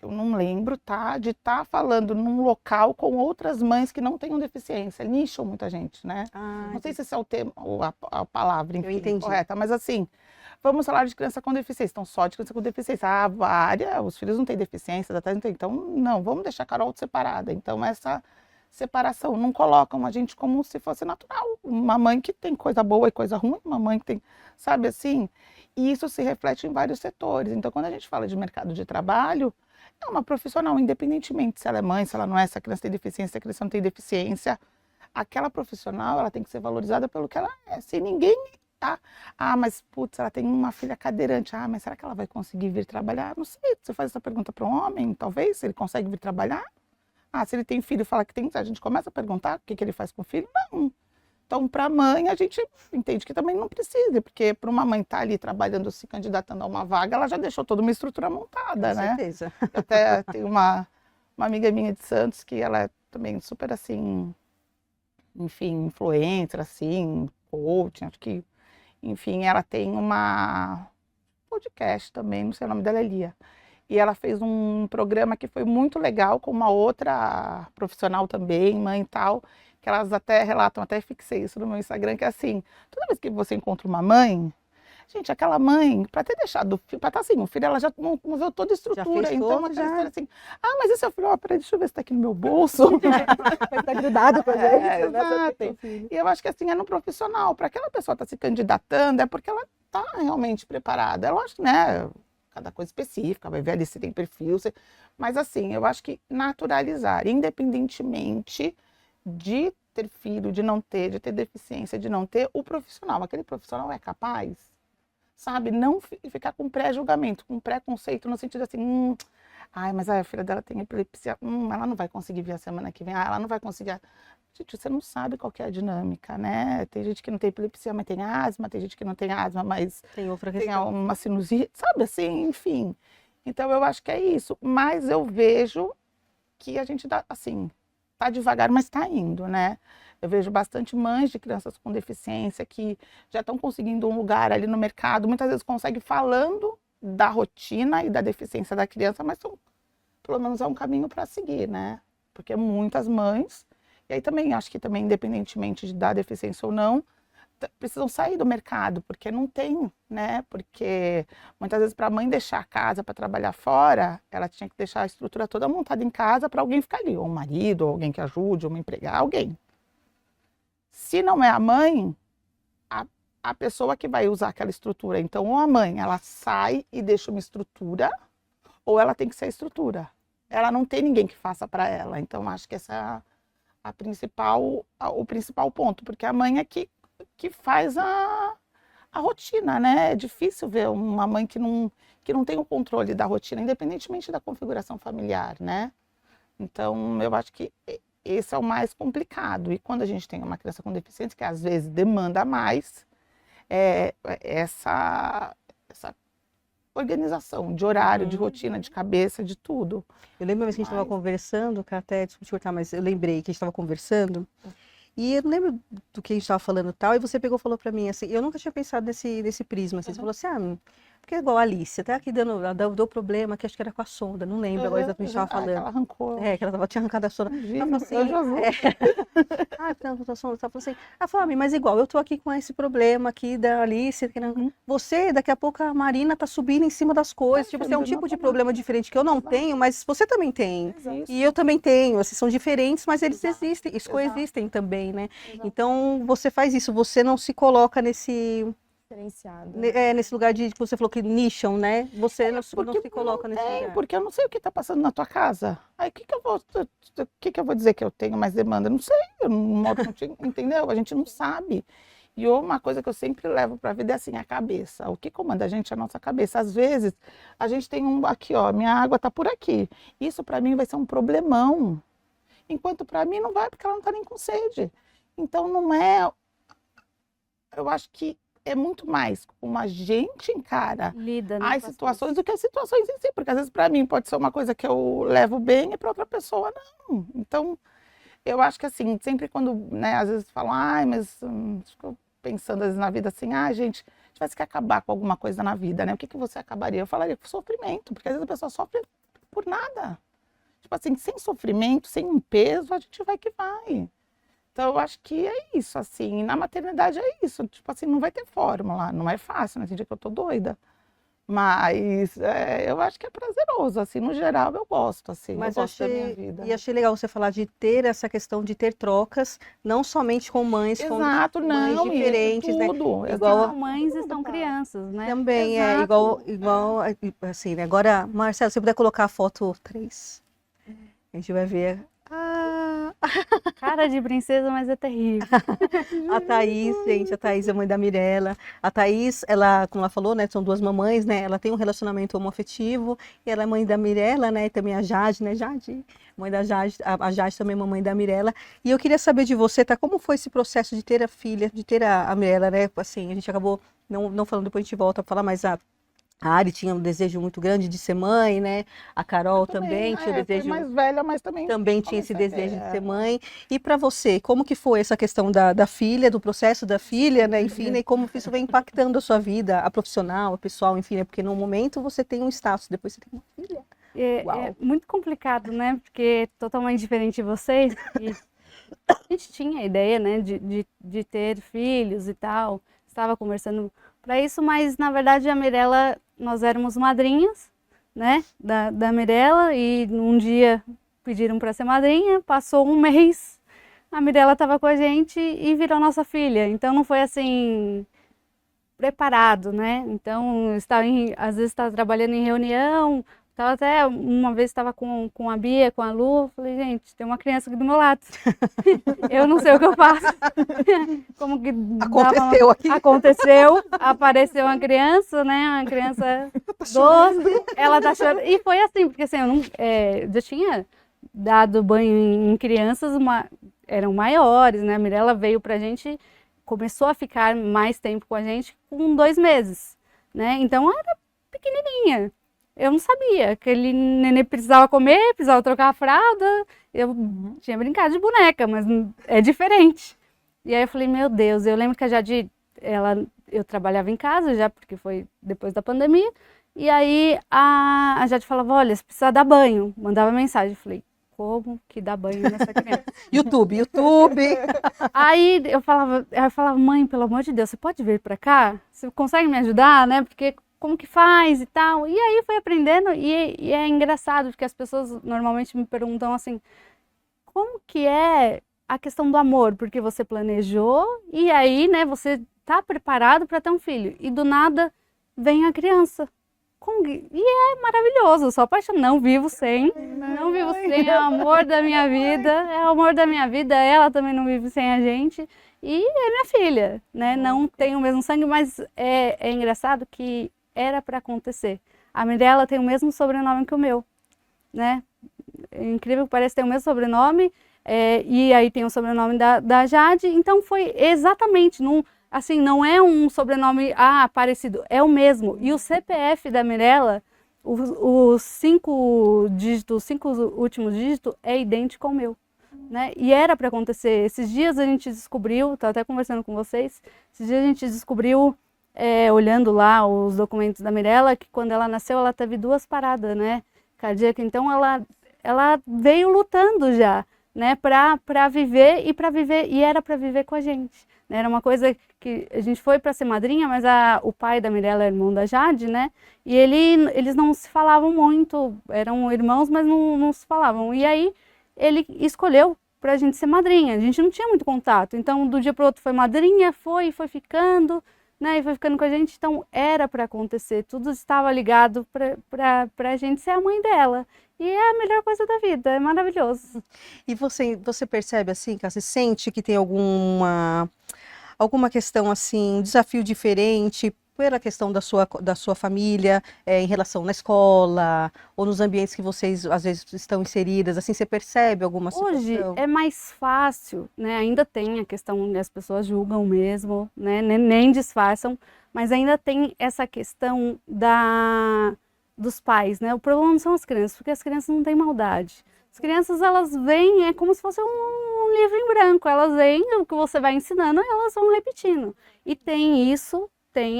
eu não lembro, tá, de estar falando num local com outras mães que não tenham deficiência, nicham muita gente, né? Ah, Não sei se esse é o termo, ou a palavra, eu enfim, entendi. correta, mas assim, vamos falar de criança com deficiência, então só de criança com deficiência. Ah, várias, os filhos não têm deficiência, da não tem, então não, vamos deixar a Carol separada. Então essa separação, não colocam a gente como se fosse natural. Uma mãe que tem coisa boa e coisa ruim, uma mãe que tem, sabe assim? E isso se reflete em vários setores. Então quando a gente fala de mercado de trabalho, é uma profissional, independentemente se ela é mãe, se ela não é, se a criança tem deficiência, se a criança não tem deficiência, aquela profissional, ela tem que ser valorizada pelo que ela é. Se ninguém mas putz, ela tem uma filha cadeirante. Ah, mas será que ela vai conseguir vir trabalhar? Não sei. Você faz essa pergunta para um homem, talvez, se ele consegue vir trabalhar? Ah, se ele tem filho e fala que tem, a gente começa a perguntar o que, que ele faz com o filho? Não. Então, para a mãe, a gente entende que também não precisa, porque para uma mãe estar ali trabalhando, se candidatando a uma vaga, ela já deixou toda uma estrutura montada, Com né? certeza. Eu até tenho uma amiga minha de Santos, que ela é também super assim, enfim, influencer, assim, coaching, acho que, enfim, ela tem uma podcast também, não sei o nome dela, é Lia. E ela fez um programa que foi muito legal com uma outra profissional também, mãe e tal, que elas até relatam, até fixei isso no meu Instagram, que é assim, toda vez que você encontra uma mãe, gente, aquela mãe, para ter deixado, para estar assim, o filho, ela já moveu toda a estrutura, fez então todo, aquela já. história assim, mas esse é o filho, peraí, deixa eu ver se tá aqui no meu bolso. Tá grudado com a gente, né? Exato. E eu acho que assim, é no profissional, para aquela pessoa estar se candidatando, é porque ela está realmente preparada. É lógico, né? Cada coisa específica, vai ver ali se tem perfil, mas assim, eu acho que naturalizar, independentemente de ter filho, de não ter, de ter deficiência, de não ter, o profissional, aquele profissional é capaz, sabe? Não ficar com pré-julgamento, com preconceito, no sentido assim, mas a filha dela tem epilepsia, ela não vai conseguir vir a semana que vem, ela não vai conseguir. Gente, você não sabe qual que é a dinâmica, né? Tem gente que não tem epilepsia, mas tem asma, tem gente que não tem asma, mas Tem outra tem questão. uma sinusite, sabe assim, enfim. Então eu acho que é isso, mas eu vejo que a gente dá, assim, tá devagar, mas está indo, né? Eu vejo bastante mães de crianças com deficiência que já estão conseguindo um lugar ali no mercado, muitas vezes conseguem falando da rotina e da deficiência da criança, mas pelo menos é um caminho para seguir, né? Porque muitas mães, e aí também acho que também independentemente de dar deficiência ou não, precisam sair do mercado, porque não tem, né? Porque muitas vezes para a mãe deixar a casa para trabalhar fora, ela tinha que deixar a estrutura toda montada em casa para alguém ficar ali, ou um marido, ou alguém que ajude, ou uma empregada, alguém. Se não é a mãe, a pessoa que vai usar aquela estrutura, então ou a mãe, ela sai e deixa uma estrutura, ou ela tem que ser a estrutura. Ela não tem ninguém que faça para ela. Então acho que essa é o principal ponto, porque a mãe é que faz a rotina, né? É difícil ver uma mãe que não tem o controle da rotina, independentemente da configuração familiar, né? Então, eu acho que esse é o mais complicado. E quando a gente tem uma criança com deficiência, que às vezes demanda mais, essa organização de horário, de rotina, de cabeça, de tudo. Eu lembro uma vez que a gente estava conversando, que até, desculpa te cortar, mas eu lembrei que a gente estava conversando, e eu não lembro do que a gente estava falando e tal, e você pegou e falou para mim assim, eu nunca tinha pensado nesse prisma, assim, você falou assim, porque é igual a Alice, até aqui deu problema, que acho que era com a sonda, não lembro agora exatamente o que a gente estava falando. Ela arrancou. Que ela tinha arrancado a sonda. Ela falou assim, eu já vi. a sonda, ela falou assim, ela falou, mas igual, eu tô aqui com esse problema aqui da Alice, que você, daqui a pouco a Marina tá subindo em cima das coisas, tipo, assim, é um tipo de problema diferente que eu não tenho, mas você também tem. E eu também tenho, assim, são diferentes, mas eles existem, eles coexistem também, né? Então, você faz isso, você não se coloca nesse lugar de, você falou que nicham, né? Você não se coloca nesse lugar. Porque eu não sei o que está passando na tua casa. Aí o que que eu vou dizer que eu tenho mais demanda? Não sei, eu não moro contigo, entendeu? A gente não sabe. E uma coisa que eu sempre levo para a vida é assim, a cabeça. O que comanda a gente é a nossa cabeça. Às vezes, a gente tem aqui, ó, minha água tá por aqui. Isso para mim vai ser um problemão. Enquanto para mim não vai, porque ela não tá nem com sede. Então não é, eu acho que é muito mais como a gente encara Lida, né, as com as situações do que as situações em si, porque às vezes para mim pode ser uma coisa que eu levo bem e para outra pessoa não. Então, eu acho que assim, sempre quando, né, às vezes falam, ai, mas fico pensando às vezes na vida assim, ah, gente, tivesse que acabar com alguma coisa na vida, né? O que que você acabaria? Eu falaria com sofrimento, porque às vezes a pessoa sofre por nada. Tipo assim, sem sofrimento, sem um peso, a gente vai que vai. Então, eu acho que é isso, assim, na maternidade é isso, tipo assim, não vai ter fórmula, não é fácil, né? Tem dia que eu tô doida, mas eu acho que é prazeroso, assim, no geral eu gosto, assim, Mas eu eu gosto da minha achei, vida. e achei legal você falar de ter essa questão de ter trocas, não somente com mães, com Exato, mães não, diferentes, né? tudo, Porque Igual são mães e tudo, são tá. crianças, né? também é Exato. igual assim, né? Agora, Marcelo, se você puder colocar a foto 3, a gente vai ver. Cara de princesa, mas é terrível. A Thaís, gente, a Thaís é mãe da Mirella. A Thaís, ela, como ela falou, né, são duas mamães, né? Ela tem um relacionamento homoafetivo e ela é mãe da Mirella, né? E também a Jade, né, Jade? Mãe da Jade, a Jade também é mamãe da Mirella. E eu queria saber de você, tá? Como foi esse processo de ter a filha, de ter a Mirella, né? Assim, a gente acabou não falando, depois a gente volta a falar, mas a Ari tinha um desejo muito grande de ser mãe, né? A Carol também tinha o Foi desejo, mais velha, mas também também tinha esse comecei a desejo ter, de ser mãe. E para você, como que foi essa questão da filha, do processo da filha, né? Enfim, né? E como isso vem impactando a sua vida, a profissional, a pessoal, enfim, né? Porque no momento você tem um status, depois você tem uma filha. É Uau. muito complicado, né? Porque é totalmente diferente de vocês. E a gente tinha a ideia, né, de ter filhos e tal. Estava conversando para isso, mas na verdade a Mirella, nós éramos madrinhas, né, da Mirella, e um dia pediram para ser madrinha, passou um mês, a Mirella estava com a gente e virou nossa filha. Então não foi assim preparado, né? Então, eu estava às vezes estava trabalhando em reunião, estava até uma vez estava com a Bia, com a Lu, falei, gente, tem uma criança aqui do meu lado. Eu não sei o que eu faço. Como que Aconteceu aqui. Aconteceu, apareceu uma criança, né? Uma criança doce, ela tá chorando. E foi assim, porque assim, eu já tinha dado banho em crianças, eram maiores, né? A Mirella veio pra gente, começou a ficar mais tempo com a gente com 2 meses, né? Então ela era pequenininha. Eu não sabia que aquele nenê precisava comer, precisava trocar a fralda. Eu tinha brincado de boneca, mas é diferente. E aí eu falei, meu Deus, eu lembro que a Jade, eu trabalhava em casa já, porque foi depois da pandemia. E aí a Jade falava, olha, você precisa dar banho. Mandava mensagem. Eu falei, como que dá banho nessa criança? YouTube. Aí eu falava, mãe, pelo amor de Deus, você pode vir pra cá? Você consegue me ajudar, né? Porque como que faz e tal. E aí foi aprendendo e é engraçado, porque as pessoas normalmente me perguntam assim, como que é a questão do amor? Porque você planejou e aí, né, você tá preparado para ter um filho. E do nada vem a criança. E é maravilhoso, eu sou apaixonada, não vivo sem, é o amor da minha vida, é o amor da minha vida, ela também não vive sem a gente, e é minha filha, né, não tem o mesmo sangue, mas é engraçado que era para acontecer. A Mirella tem o mesmo sobrenome que o meu, né, é incrível que parece ter o mesmo sobrenome, e aí tem o sobrenome da Jade, então foi exatamente assim, não é um sobrenome parecido, é o mesmo. E o CPF da Mirella, os 5 dígitos, 5 últimos dígitos, é idêntico ao meu, né? E era para acontecer. Esses dias a gente descobriu, estava até conversando com vocês, esses dias a gente descobriu, olhando lá os documentos da Mirella, que quando ela nasceu ela teve 2 paradas, né, cardíacas. Então ela veio lutando já, né, para viver, e era para viver com a gente. Era uma coisa que a gente foi para ser madrinha, mas o pai da Mirella é irmão da Jade, né? E eles não se falavam muito, eram irmãos, mas não se falavam. E aí ele escolheu para a gente ser madrinha. A gente não tinha muito contato, então do dia para o outro foi madrinha, foi ficando, né? E foi ficando com a gente. Então era para acontecer, tudo estava ligado para a gente ser a mãe dela. E é a melhor coisa da vida, é maravilhoso. E você percebe assim, que você sente que tem alguma alguma questão assim, um desafio diferente pela questão da sua família, em relação na escola ou nos ambientes que vocês às vezes estão inseridas, assim, você percebe alguma Hoje situação? é mais fácil, né? Ainda tem a questão que as pessoas julgam mesmo, né? Nem disfarçam, mas ainda tem essa questão dos pais, né? O problema não são as crianças, porque as crianças não têm maldade. As crianças, elas vêm, é como se fosse um livro em branco, elas veem o que você vai ensinando e elas vão repetindo. E tem isso,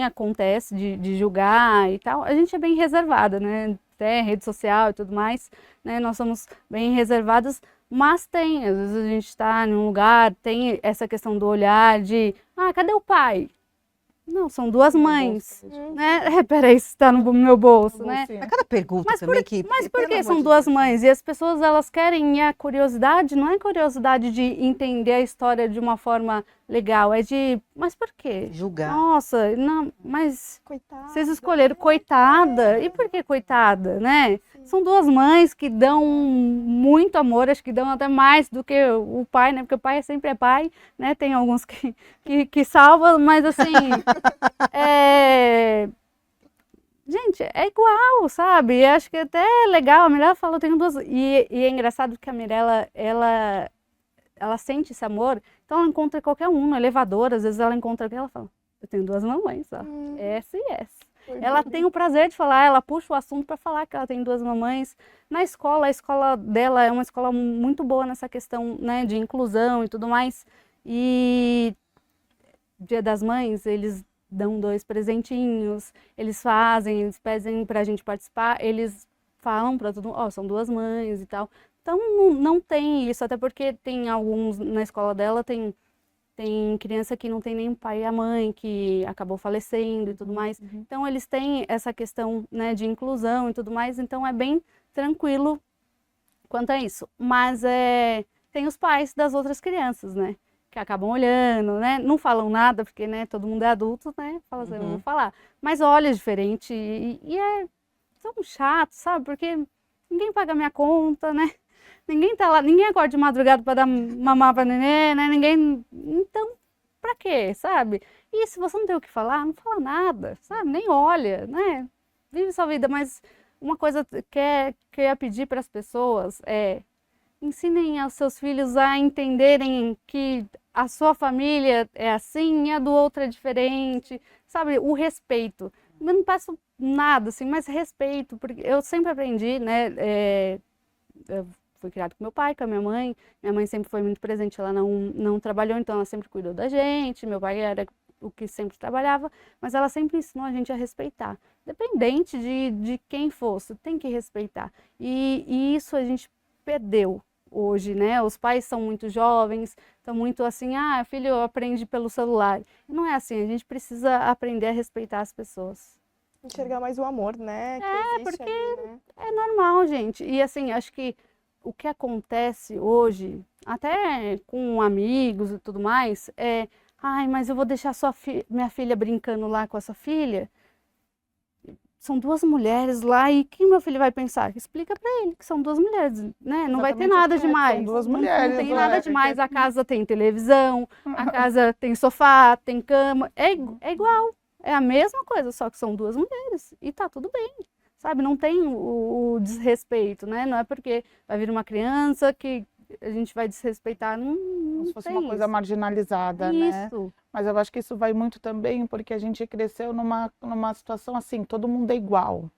acontece de julgar e tal. A gente é bem reservada, né? Até rede social e tudo mais, né? Nós somos bem reservadas, mas tem, às vezes a gente está em um lugar, tem essa questão do olhar de, cadê o pai? Não, são duas mães, né? Peraí, isso está no meu bolso, né? Mas cada pergunta Mas também que... Mas por pelo que amor são de duas Deus. mães? E as pessoas, elas querem, e a curiosidade não é curiosidade de entender a história de uma forma legal, é de, mas por quê? Julgar. Nossa, não, mas Coitada. vocês escolheram coitada. E por que coitada, né? São duas mães que dão muito amor, acho que dão até mais do que o pai, né? Porque o pai sempre é pai, né? Tem alguns que salvam, mas assim, gente, é igual, sabe? Eu acho que até é legal. A Mirella falou, tenho duas. E é engraçado que a Mirella, ela sente esse amor, então ela encontra qualquer um no elevador, às vezes ela encontra alguém, ela fala, eu tenho duas mamães, ó, essa e essa. Ela tem o prazer de falar, ela puxa o assunto para falar que ela tem duas mamães. Na escola, a escola dela é uma escola muito boa nessa questão, né, de inclusão e tudo mais. E Dia das Mães, eles dão 2 presentinhos, eles pedem pra gente participar, eles falam pra todo mundo, são duas mães e tal. Então não tem isso, até porque tem alguns, na escola dela tem criança que não tem nem o pai e a mãe, que acabou falecendo e tudo mais. Então eles têm essa questão, né, de inclusão e tudo mais, então é bem tranquilo quanto a isso. Mas tem os pais das outras crianças, né? Que acabam olhando, né? Não falam nada, porque, né, todo mundo é adulto, né? Fala assim, eu não vou falar. Mas olha diferente e é tão chato, sabe? Porque ninguém paga minha conta, né? Ninguém tá lá, ninguém acorda de madrugada para dar mamar pra neném, né? Ninguém... Então, pra quê, sabe? E se você não tem o que falar, não fala nada, sabe? Nem olha, né? Vive sua vida, mas uma coisa que eu ia pedir para as pessoas ensinem aos seus filhos a entenderem que a sua família é assim e a do outro é diferente, sabe? O respeito. Eu não peço nada, assim, mas respeito, porque eu sempre aprendi, né? Eu fui criada com meu pai, com a minha mãe sempre foi muito presente, ela não trabalhou, então ela sempre cuidou da gente, meu pai era o que sempre trabalhava, mas ela sempre ensinou a gente a respeitar, independente de quem fosse, tem que respeitar, e isso a gente perdeu hoje, né? Os pais são muito jovens, estão muito assim, filho, aprende pelo celular. Não é assim, a gente precisa aprender a respeitar as pessoas. Enxergar mais o amor, né? Que existe porque ali, né? é normal, gente. E assim, acho que o que acontece hoje, até com amigos e tudo mais, mas eu vou deixar minha filha brincando lá com a sua filha. São duas mulheres lá e quem meu filho vai pensar? Explica pra ele que são duas mulheres, né? Não vai ter Exatamente, nada são demais. duas Não mulheres, tem nada é. demais. A casa tem televisão, a casa tem sofá, tem cama. É igual. É a mesma coisa, só que são duas mulheres. E tá tudo bem. Sabe? Não tem o desrespeito, né? Não é porque vai vir uma criança que a gente vai desrespeitar. Como se fosse tem uma coisa isso. marginalizada, né? Isso. Mas eu acho que isso vai muito também porque a gente cresceu numa situação assim, todo mundo é igual.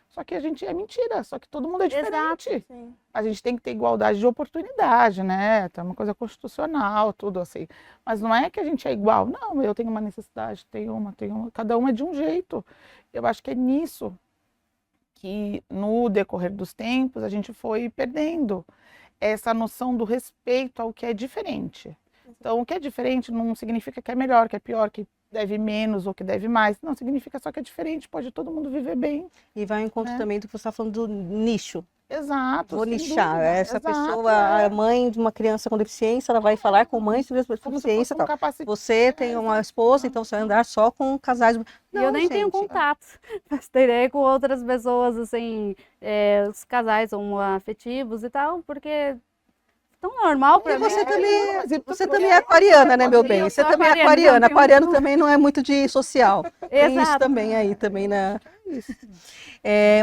Só que é mentira, só que todo mundo é diferente. Exato. Sim. A gente tem que ter igualdade de oportunidade, né? É uma coisa constitucional, tudo assim. Mas não é que a gente é igual. Não, eu tenho uma necessidade, tenho uma. Cada uma é de um jeito. Eu acho que é nisso que no decorrer dos tempos a gente foi perdendo essa noção do respeito ao que é diferente. Então, o que é diferente não significa que é melhor, que é pior, que deve menos ou que deve mais. Não, significa só que é diferente, pode todo mundo viver bem. E vai ao encontro né? também do que você está falando do nicho. Exato. Vou sem nichar. dúvida. Essa Exato, pessoa, é. a mãe de uma criança com deficiência, ela vai falar com mães de Como se deficiência fosse e tal. capacitado. Você tem uma esposa, então você vai andar só com casais. E eu nem tenho contato, mas terei com outras pessoas, assim, os casais homoafetivos e tal, porque tão normal pra E mim. você também é aquariana, né, meu bem? Eu Você sou também é aquariana, aquariana. não, tem um- Aquariano também não é muito de social. Tem isso Exato. também aí, também na...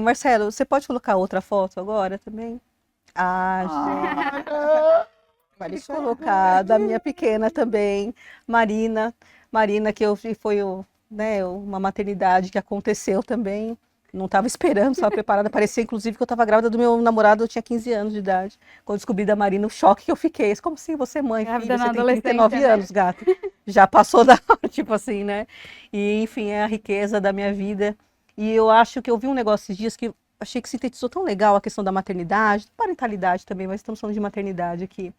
Marcelo, você pode colocar outra foto agora também? Ah, pode colocar, da minha pequena também, Marina. Marina, que foi né, uma maternidade que aconteceu também. Não estava esperando, estava preparada. Parecia, inclusive, que eu estava grávida do meu namorado, eu tinha 15 anos de idade. Quando descobri da Marina, o choque que eu fiquei. Como assim, você é mãe, Grávida filha? na Você tem adolescência, 39 né? anos, gato. Já passou da hora, tipo assim, né? E, enfim, é a riqueza da minha vida. E eu acho que eu vi um negócio esses dias que achei que sintetizou tão legal a questão da maternidade, parentalidade também, mas estamos falando de maternidade aqui.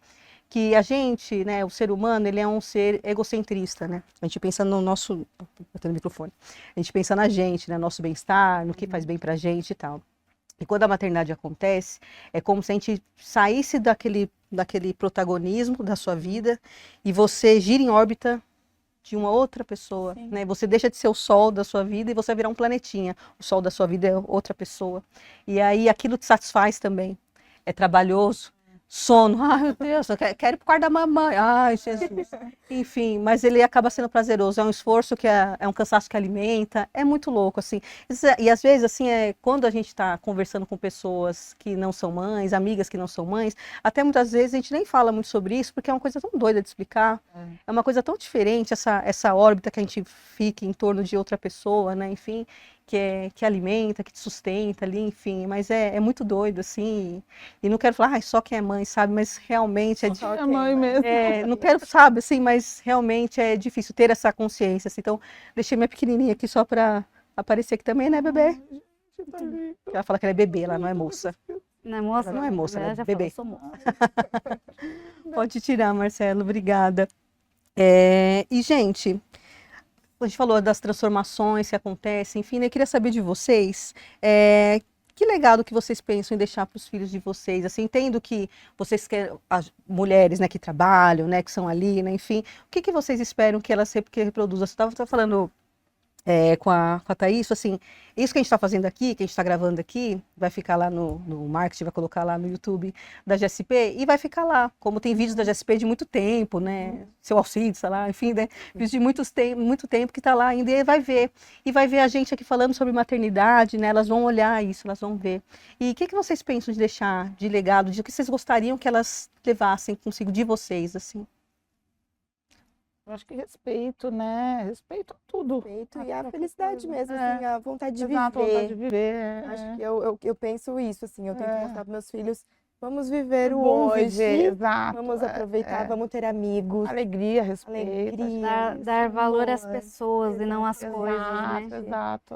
Que a gente, né, o ser humano, ele é um ser egocentrista, né? A gente pensa no nosso... Botando o microfone. A gente pensa na gente, né, no nosso bem-estar, no que faz bem pra gente e tal. E quando a maternidade acontece, é como se a gente saísse daquele protagonismo da sua vida e você gira em órbita de uma outra pessoa, né? Você deixa de ser o sol da sua vida e você vai virar um planetinha. O sol da sua vida é outra pessoa. E aí aquilo te satisfaz também. É trabalhoso. Sono, ai meu Deus, eu quero ir pro quarto da mamãe, ai Jesus. Enfim, mas ele acaba sendo prazeroso, é um esforço que é um cansaço que alimenta, é muito louco, assim. E às vezes, assim, quando a gente está conversando com pessoas que não são mães, amigas que não são mães, até muitas vezes a gente nem fala muito sobre isso, porque é uma coisa tão doida de explicar, é uma coisa tão diferente essa órbita que a gente fica em torno de outra pessoa, né, enfim, que alimenta, que te sustenta ali, enfim, mas é muito doido, assim, e não quero falar, só quem é mãe, sabe, mas realmente é Só a mãe mesmo. não quero, sabe, assim, mas realmente é difícil ter essa consciência, assim, então deixei minha pequenininha aqui só para aparecer aqui também, né, bebê? Ela fala que ela é bebê, ela não é moça. Não é moça? Ela não é moça, ela é já bebê. falou, sou moça. Pode tirar, Marcelo, obrigada. E, gente, a gente falou das transformações que acontecem, enfim, né, eu queria saber de vocês, que legado que vocês pensam em deixar para os filhos de vocês? Assim, entendo que vocês querem, as mulheres, né, que trabalham, né, que são ali, né, enfim, o que vocês esperam que elas reproduzam? Você estava falando com a Thaís, assim, isso que a gente está fazendo aqui, que a gente está gravando aqui, vai ficar lá no marketing, vai colocar lá no YouTube da GSP e vai ficar lá, como tem vídeos da GSP de muito tempo, né, seu auxílio, sei lá, enfim, né, vídeos de muito tempo que está lá ainda e vai ver a gente aqui falando sobre maternidade, né, elas vão olhar isso, elas vão ver. E o que vocês pensam de deixar de legado, de o que vocês gostariam que elas levassem consigo de vocês, assim? Eu acho que respeito, né? Respeito a tudo. Respeito e a felicidade mesmo, É. assim, a vontade de Exato, a vontade de viver. viver. Acho que eu penso isso, assim, eu tento É. mostrar para meus filhos, vamos viver É o bom hoje, viver, exato. vamos aproveitar, vamos ter amigos, Alegria, respeito. alegria, Dar valor às amor, pessoas e não às Exato, coisas, né? exato.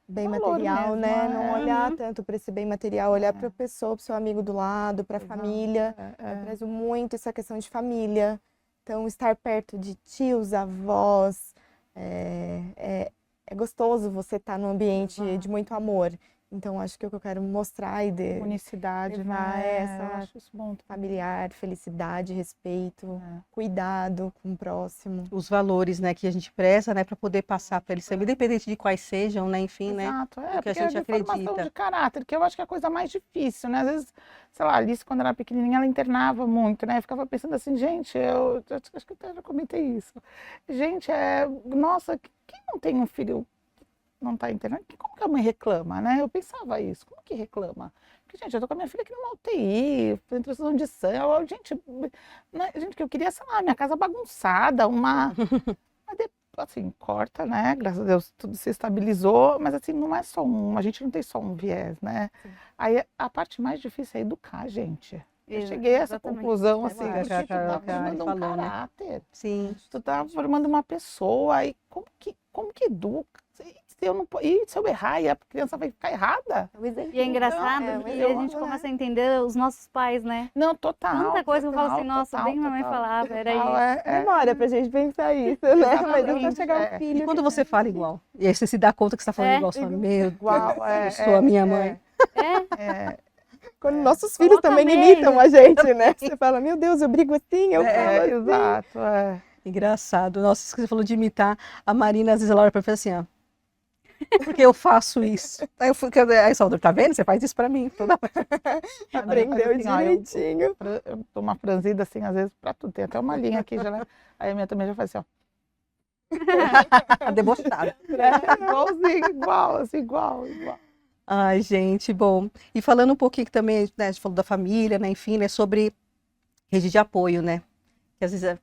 bem Valor material, mesmo, né? Não é. olhar tanto para esse bem material, olhar para a pessoa, para o seu amigo do lado, para a Exato, família. Eu prezo muito essa questão de família. Então, estar perto de tios, avós, é gostoso você estar num ambiente de muito amor. Então, acho que é o que eu quero mostrar e Unicidade, levar né? essa Eu acho isso bom. familiar, felicidade, respeito, cuidado com o próximo. Os valores, né, que a gente preza, né, para poder passar para eles também, independente de quais sejam, né, enfim, né? Exato, o que a porque gente é de formação acredita. de caráter, que eu acho que é a coisa mais difícil, né? Às vezes, sei lá, a Alice, quando era pequenininha, ela internava muito, né? Eu ficava pensando assim, gente, eu acho que eu até já comentei isso. Gente, nossa, quem não tem um filho que não está internado, como que a mãe reclama, né? Eu pensava isso, como que reclama? Porque, gente, eu tô com a minha filha aqui numa UTI, fazendo transfusão de sangue, gente, que eu queria, sei lá, minha casa bagunçada, mas assim, corta, né? Graças a Deus tudo se estabilizou, mas assim, não é só a gente não tem só um viés, né? Sim. Aí a parte mais difícil é educar, gente. Eu cheguei a essa Exatamente. conclusão, assim, É, porque tu tá a Karen formando um falou, né? caráter, Sim. tu tá formando uma pessoa, e como que educa? Se eu errar e a criança vai ficar errada? E é engraçado Não, que eu- a gente começa a entender os nossos pais, né? Não, total. Tanta coisa que eu falo assim, total, nossa, bem que minha mãe total, falava, era total, isso. Demora pra gente pensar isso, né? Mas até chegar o E filho. quando você fala igual? E aí você se dá conta que você está falando É, igual, você fala, meu Igual, Deus, eu sou a minha mãe. Quando nossos filhos também também. imitam a gente, né? Você fala, meu Deus, eu brigo assim, eu falo assim. exato, Engraçado. Nossa, isso que você falou de imitar. A Marina, às vezes, ela olha pra mim e fala assim, ó. porque eu faço isso. Aí, Salvador, tá vendo? Você faz isso pra mim toda vez. Aprendeu assim, ó, direitinho. Eu dou uma franzida assim, às vezes, pra tudo. Tem até uma linha aqui já, né? Aí a minha também já faz assim, ó. Debochada. Igualzinho, igual, assim, igual. Ai, gente, bom. E falando um pouquinho também, né, a gente falou da família, né, enfim, né, sobre rede de apoio, né? Que às vezes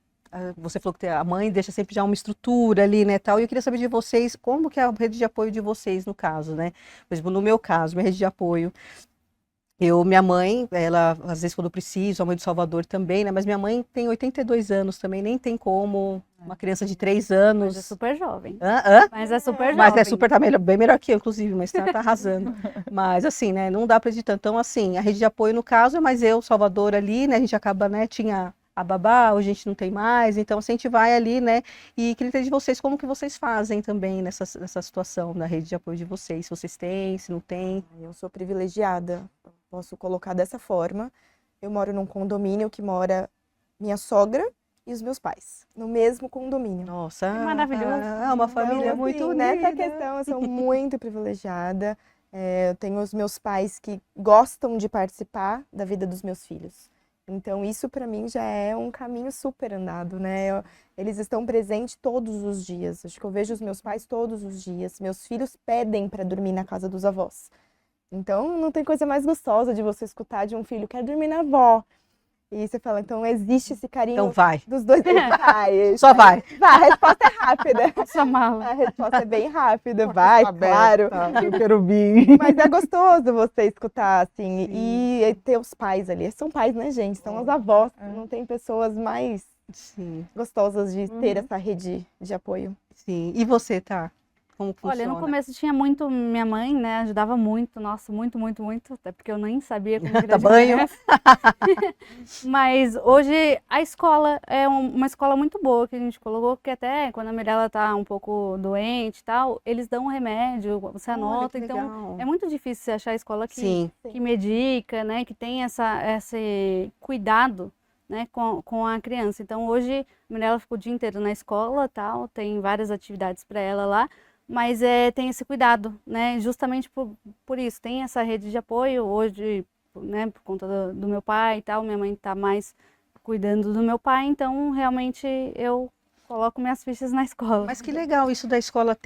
você falou que a mãe deixa sempre já uma estrutura ali, né, tal. E eu queria saber de vocês, como que é a rede de apoio de vocês, no caso, né? Por exemplo, no meu caso, minha rede de apoio, minha mãe, ela, às vezes quando eu preciso, a mãe do Salvador também, né? Mas minha mãe tem 82 anos também, nem tem como uma criança de 3 Mas é anos. super jovem. Hã? Mas é super Mas jovem. é super, tá melhor, bem melhor que eu, inclusive, mas tá arrasando. Mas assim, né, não dá pra acreditar. Então, assim, a rede de apoio, no caso, é mais eu, Salvador ali, né, a gente acaba, né, tinha a babá, hoje a gente não tem mais, então assim, a gente vai ali, né, e queria entender de vocês como que vocês fazem também nessa situação da rede de apoio de vocês, se vocês têm, se não tem. Eu sou privilegiada, posso colocar dessa forma. Eu moro num condomínio que mora minha sogra e os meus pais, no mesmo condomínio. Nossa, Que maravilhoso. é uma família Então, muito assim, unida. nessa questão, eu sou muito privilegiada. Eu tenho os meus pais que gostam de participar da vida dos meus filhos. Então, isso para mim já é um caminho super andado, né? Eles estão presentes todos os dias. Acho que eu vejo os meus pais todos os dias. Meus filhos pedem para dormir na casa dos avós. Então, não tem coisa mais gostosa de você escutar de um filho, quer dormir na avó. E você fala, então existe esse carinho Então vai. dos dois. Vai, Só vai. vai, a resposta é rápida. Essa mala. A resposta é bem rápida, vai, claro. Eu quero vir. Mas é gostoso você escutar, assim, e ter os pais ali. São pais, né, gente? São as avós. Não tem pessoas mais Sim, gostosas de ter essa rede de apoio. sim. E você, tá? Como funciona? Olha, no começo tinha muito, minha mãe, né, ajudava muito, nossa, muito, até porque eu nem sabia como Dar banho. Mas hoje a escola é uma escola muito boa que a gente colocou, que até quando a Mirella tá um pouco doente e tal, eles dão um remédio, você Olha, anota, que então legal. é muito difícil você achar a escola Sim. que medica, né, que tem esse cuidado, né, com a criança. Então hoje a Mirella ficou o dia inteiro na escola, tal, tem várias atividades para ela lá. Mas tem esse cuidado, né? Justamente por isso, tem essa rede de apoio hoje, né? Por conta do meu pai e tal, minha mãe está mais cuidando do meu pai, então realmente eu coloco minhas fichas na escola. Mas que legal isso da escola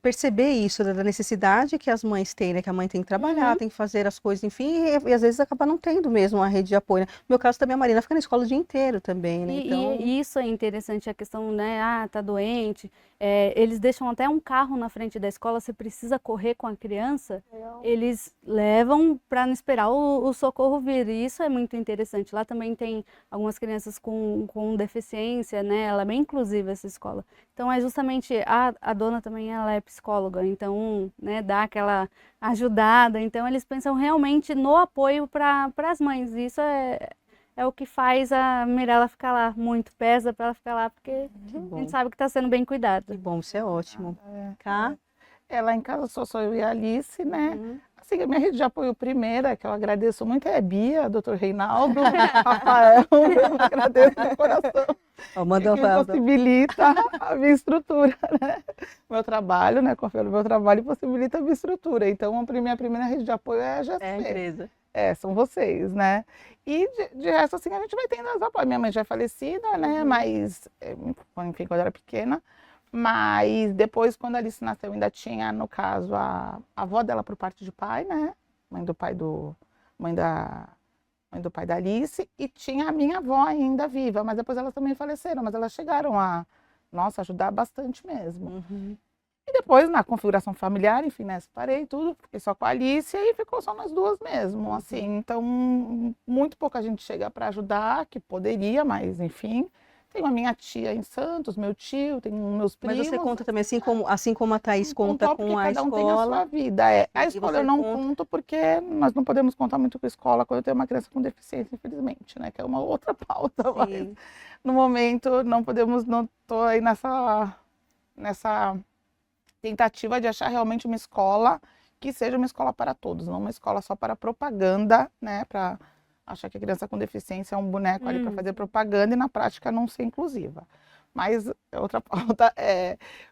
perceber isso, da necessidade que as mães têm, né? Que a mãe tem que trabalhar, tem que fazer as coisas, enfim, e às vezes acaba não tendo mesmo uma rede de apoio, né? No meu caso também, a Marina fica na escola o dia inteiro também, né? Então, E isso é interessante, a questão, né? Ah, tá doente. Eles deixam até um carro na frente da escola, você precisa correr com a criança, eles levam para não esperar o socorro vir. E isso é muito interessante. Lá também tem algumas crianças com deficiência, né? Ela é bem inclusiva, essa escola. Então é justamente, a dona também, ela é psicóloga, então, né, dá aquela ajudada. Então eles pensam realmente no apoio para as mães. E isso é o que faz a Mirella ficar lá, muito pesa para ela ficar lá, porque a gente sabe que está sendo bem cuidada. que bom, isso é ótimo. Cá? Lá em casa só eu e a Alice, né? Assim, a minha rede de apoio primeira, que eu agradeço muito, é a Bia, doutor Reinaldo, Rafael, eu agradeço de coração. Manda Que possibilita a minha estrutura, né? Meu trabalho, né? Confio no meu trabalho e possibilita a minha estrutura. Então, a minha primeira rede de apoio é a GSP. a empresa. São vocês, né? E de resto, assim, a gente vai tendo as apoios. Minha mãe já é falecida, né? Mas, enfim, quando eu era pequena. Mas depois, quando a Alice nasceu, ainda tinha, no caso, a avó dela por parte de pai, né? Mãe do pai da Alice. E tinha a minha avó ainda viva. Mas depois elas também faleceram. Mas elas chegaram a, nossa, ajudar bastante mesmo. E depois, na configuração familiar, enfim, né, separei tudo, fiquei só com a Alice e ficou só nós duas mesmo, assim. Então, muito pouca gente chega para ajudar, que poderia, mas enfim. Tenho a minha tia em Santos, meu tio, tenho meus primos. Mas você conta também, assim como a Thaís conta com a cada um tem a sua escola. vida. A E escola você eu não conta- conto porque nós não podemos contar muito com a escola quando eu tenho uma criança com deficiência, infelizmente, né? Que é uma outra pauta, mas Sim. no momento não estou aí nessa tentativa de achar realmente uma escola que seja uma escola para todos, não uma escola só para propaganda, né? Para achar que a criança com deficiência é um boneco ali para fazer propaganda e na prática não ser inclusiva. Mas é outra pauta.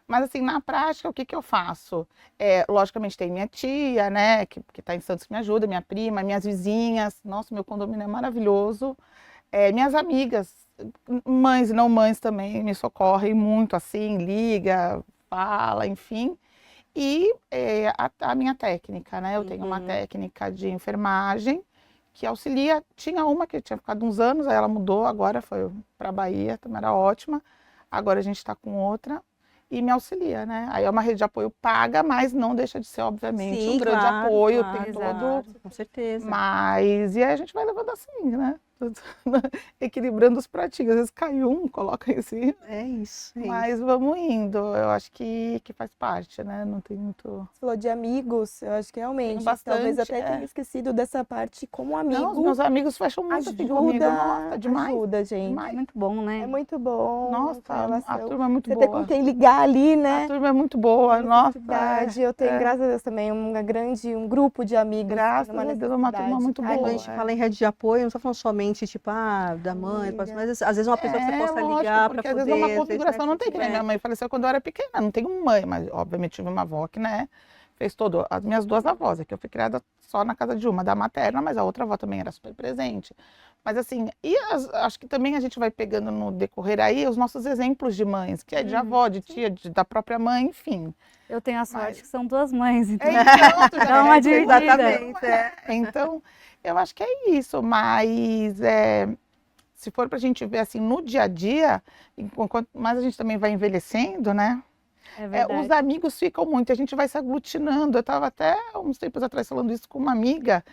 Mas assim, na prática, o que eu faço? Logicamente tem minha tia, né, que está em Santos que me ajuda, minha prima, minhas vizinhas. Nossa, meu condomínio é maravilhoso. Minhas amigas, mães e não mães também me socorrem muito, assim, liga, fala, enfim. E a minha técnica, né? Eu tenho uma técnica de enfermagem que auxilia. Tinha uma que tinha ficado uns anos, aí ela mudou, agora foi para a Bahia, também era ótima. Agora a gente está com outra e me auxilia, né? Aí é uma rede de apoio paga, mas não deixa de ser, obviamente, Sim, um grande claro, apoio, claro, tem claro, todo. com certeza. Mas, e aí a gente vai levando assim, né? Equilibrando os pratinhos. Às vezes cai um, coloca em cima. É isso, é isso. Mas vamos indo. Eu acho que faz parte, né? Não tem muito. Você falou de amigos, eu acho que realmente, talvez bastante, até tenha esquecido dessa parte como amigo. Não, os meus amigos fecham muito assim comigo. Nossa, demais. Ajuda, gente. Demais. É muito bom, né? É muito bom. Nossa, essa a relação. turma é muito Você ter com boa. quem ligar ali, né? A turma é muito boa, nossa. Necessidade. Eu tenho, graças a Deus, também um grupo de amigos. Graças numa a Deus, é uma turma necessidade. muito Aí, quando a boa. gente fala em rede de apoio, não está falando somente, tipo, da mãe, Amiga. mas às vezes uma pessoa que você possa lógico, ligar para porque às poder... vezes é uma às vezes, configuração, né, não tem que nem é. minha mãe faleceu quando eu era pequena, não tenho mãe, mas obviamente tive uma avó que, né, fez todo, as minhas duas avós, que eu fui criada só na casa de uma, da materna, mas a outra avó também era super presente. Mas assim, acho que também a gente vai pegando no decorrer aí os nossos exemplos de mães, que é de avó, de tia, da própria mãe, enfim. Eu tenho a sorte que são duas mães, então. Então, tu já Dá uma é, dividida. Exatamente, Então, eu acho que é isso, mas se for pra gente ver assim no dia a dia, enquanto mais a gente também vai envelhecendo, né? É verdade. Os amigos ficam muito, a gente vai se aglutinando. Eu estava até uns tempos atrás falando isso com uma amiga,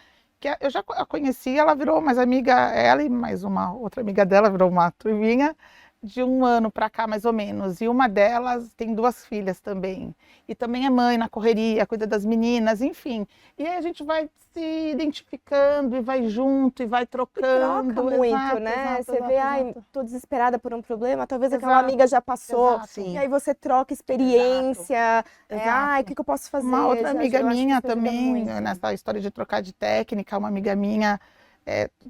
que eu já a conheci, ela virou mais amiga, ela e mais uma outra amiga dela, virou uma turminha, de um ano para cá, mais ou menos. E uma delas tem 2 filhas também. E também é mãe na correria, cuida das meninas, enfim. E aí a gente vai se identificando e vai junto e vai trocando. Troca muito, Exato, né? exato, Você exato, vê, ai, exato. tô desesperada por um problema, talvez aquela Exato, amiga já passou. exato. Sim. E aí você troca experiência. Exato. Ai, o que eu posso fazer? Uma outra amiga Eu acho que minha isso ajuda também, muito. nessa história de trocar de técnica, uma amiga minha,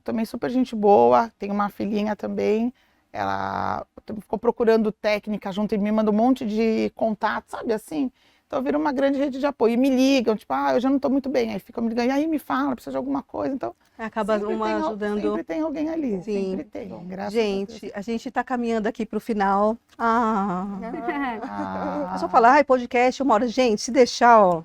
também super gente boa, tem uma filhinha também, ela ficou procurando técnica junto e me manda um monte de contato, sabe assim? Então vira uma grande rede de apoio. E me ligam, tipo, eu já não estou muito bem. Aí ficam me ligando, e aí me fala, precisa de alguma coisa. Então, Acaba uma ajudando. sempre tem alguém ali, Sim. sempre tem. Graças Gente, a gente está caminhando aqui para o final. a É Deus. só falar, podcast, 1 hora. Gente, se deixar, ó,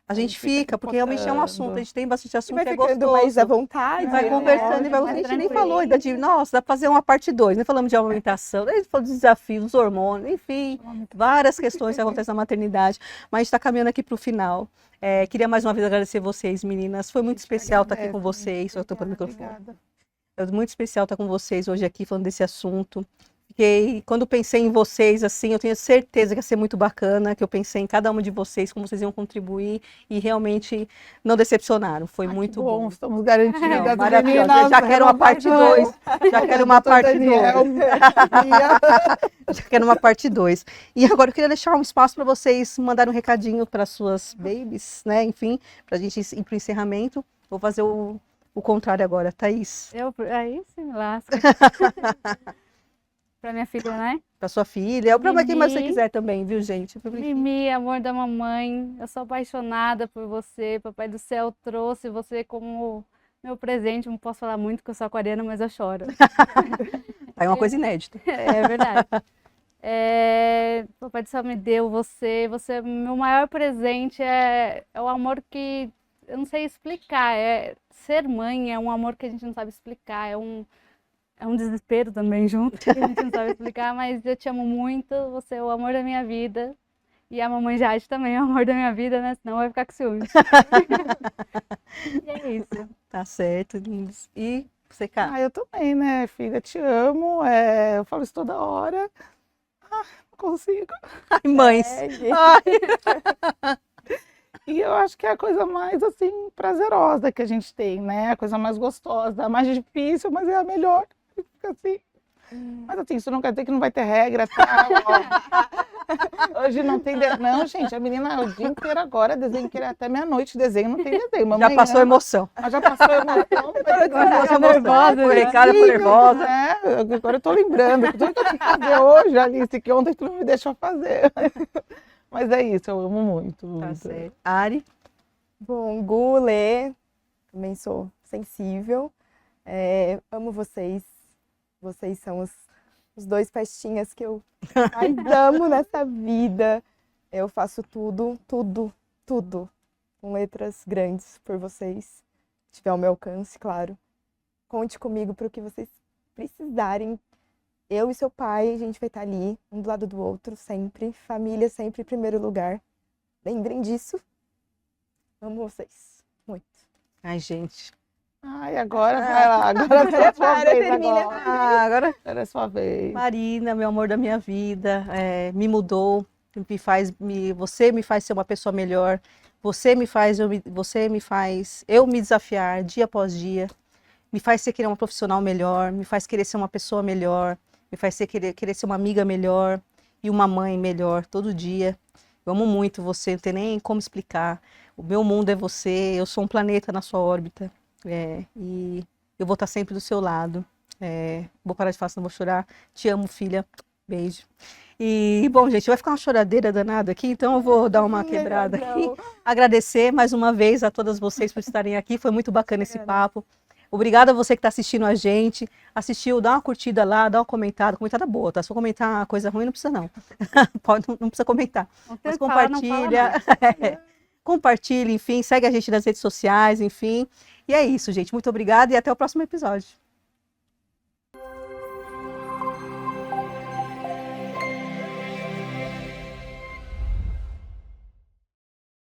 a gente fica fica, porque realmente é um pipocando. assunto, a gente tem bastante E assunto, vai é ficando gostoso. mais à vontade. E vai né? conversando, e vai... A mais gente nem tranquilo. falou ainda de, nossa, dá pra fazer uma parte 2, né? Falamos de amamentação, a gente falou dos desafios, dos hormônios, enfim, várias questões que acontecem na maternidade, mas a gente está caminhando aqui para o final. Queria mais uma vez agradecer vocês, meninas, foi muito especial estar aqui com vocês, eu estou para o microfone. Obrigada. É muito especial estar com vocês hoje aqui falando desse assunto. Quando pensei em vocês, assim, eu tenho certeza que ia ser muito bacana, que eu pensei em cada uma de vocês, como vocês iam contribuir, e realmente não decepcionaram. Foi muito bom. Estamos garantidas. Não, maravilhoso. meninas, Já quero uma parte 2. Já quero uma parte 2. Já quero uma parte 2. E agora eu queria deixar um espaço para vocês mandarem um recadinho para suas babies, né? Enfim, para a gente ir para o encerramento. Vou fazer o contrário agora, Thaís. Aí você me lasca. Pra minha filha, né? Para sua filha, ou para quem mais você Mimi. quiser também, viu, gente? Mimi, amor da mamãe, eu sou apaixonada por você. Papai do céu trouxe você como meu presente. Não posso falar muito, porque eu sou aquariana, mas eu choro. É uma coisa inédita. É verdade. Papai do céu me deu você. Você, meu maior presente é o amor que eu não sei explicar. Ser mãe é um amor que a gente não sabe explicar. É um desespero também junto, que a gente não sabe explicar, mas eu te amo muito, você é o amor da minha vida. E a mamãe Jade também é o amor da minha vida, né? Senão vai ficar com ciúmes. E é isso. Tá certo, lindos. E você, Cá? Eu também, né, filha? Te amo. Eu falo isso toda hora. Não consigo. Ai, mães. E eu acho que é a coisa mais, assim, prazerosa que a gente tem, né? A coisa mais gostosa, a mais difícil, mas é a melhor. Fica assim. Mas assim, isso não quer dizer que não vai ter regra, tá? Hoje não tem desenho. Não, gente, a menina o dia inteiro agora, desenho que até meia-noite, desenho, não tem desenho. Já passou a emoção. Já passou a emoção. Passou a emoção. Recado por nervosa. Agora eu tô lembrando. Tudo que eu tinha que fazer hoje, Alice, que ontem tu não me deixou fazer. Mas é isso, eu amo muito. Tá muito. certo. Ari? Bom, Gu, Lê, também sou sensível. Amo vocês. Vocês são os dois pestinhas que eu mais amo nessa vida. Eu faço tudo, com letras grandes por vocês. Se tiver ao meu alcance, claro. Conte comigo para o que vocês precisarem. Eu e seu pai, a gente vai estar ali, um do lado do outro, sempre. Família sempre em primeiro lugar. Lembrem disso. Amo vocês. Muito. Ai, gente. Ai, agora vai lá. Agora é a sua vez. Agora Agora é a sua vez. Marina, meu amor da minha vida, me mudou, você me faz ser uma pessoa melhor, você me faz eu me desafiar dia após dia, me faz ser querer uma profissional melhor, me faz querer ser uma pessoa melhor, me faz querer ser uma amiga melhor e uma mãe melhor todo dia. Eu amo muito você, não tem nem como explicar. O meu mundo é você, eu sou um planeta na sua órbita, e eu vou estar sempre do seu lado. Vou parar de falar, não vou chorar. Te amo, filha. Beijo. E, bom, gente, vai ficar uma choradeira danada aqui, então eu vou dar uma quebrada aqui. Agradecer mais uma vez a todas vocês por estarem aqui. Foi muito bacana esse papo. Obrigada a você que está assistindo a gente. Assistiu, dá uma curtida lá, dá uma comentada. Comentada boa, tá? Se for comentar coisa ruim, não precisa não. Não precisa comentar. Mas compartilha. Compartilha, enfim. Segue a gente nas redes sociais, enfim. E é isso, gente. Muito obrigada e até o próximo episódio.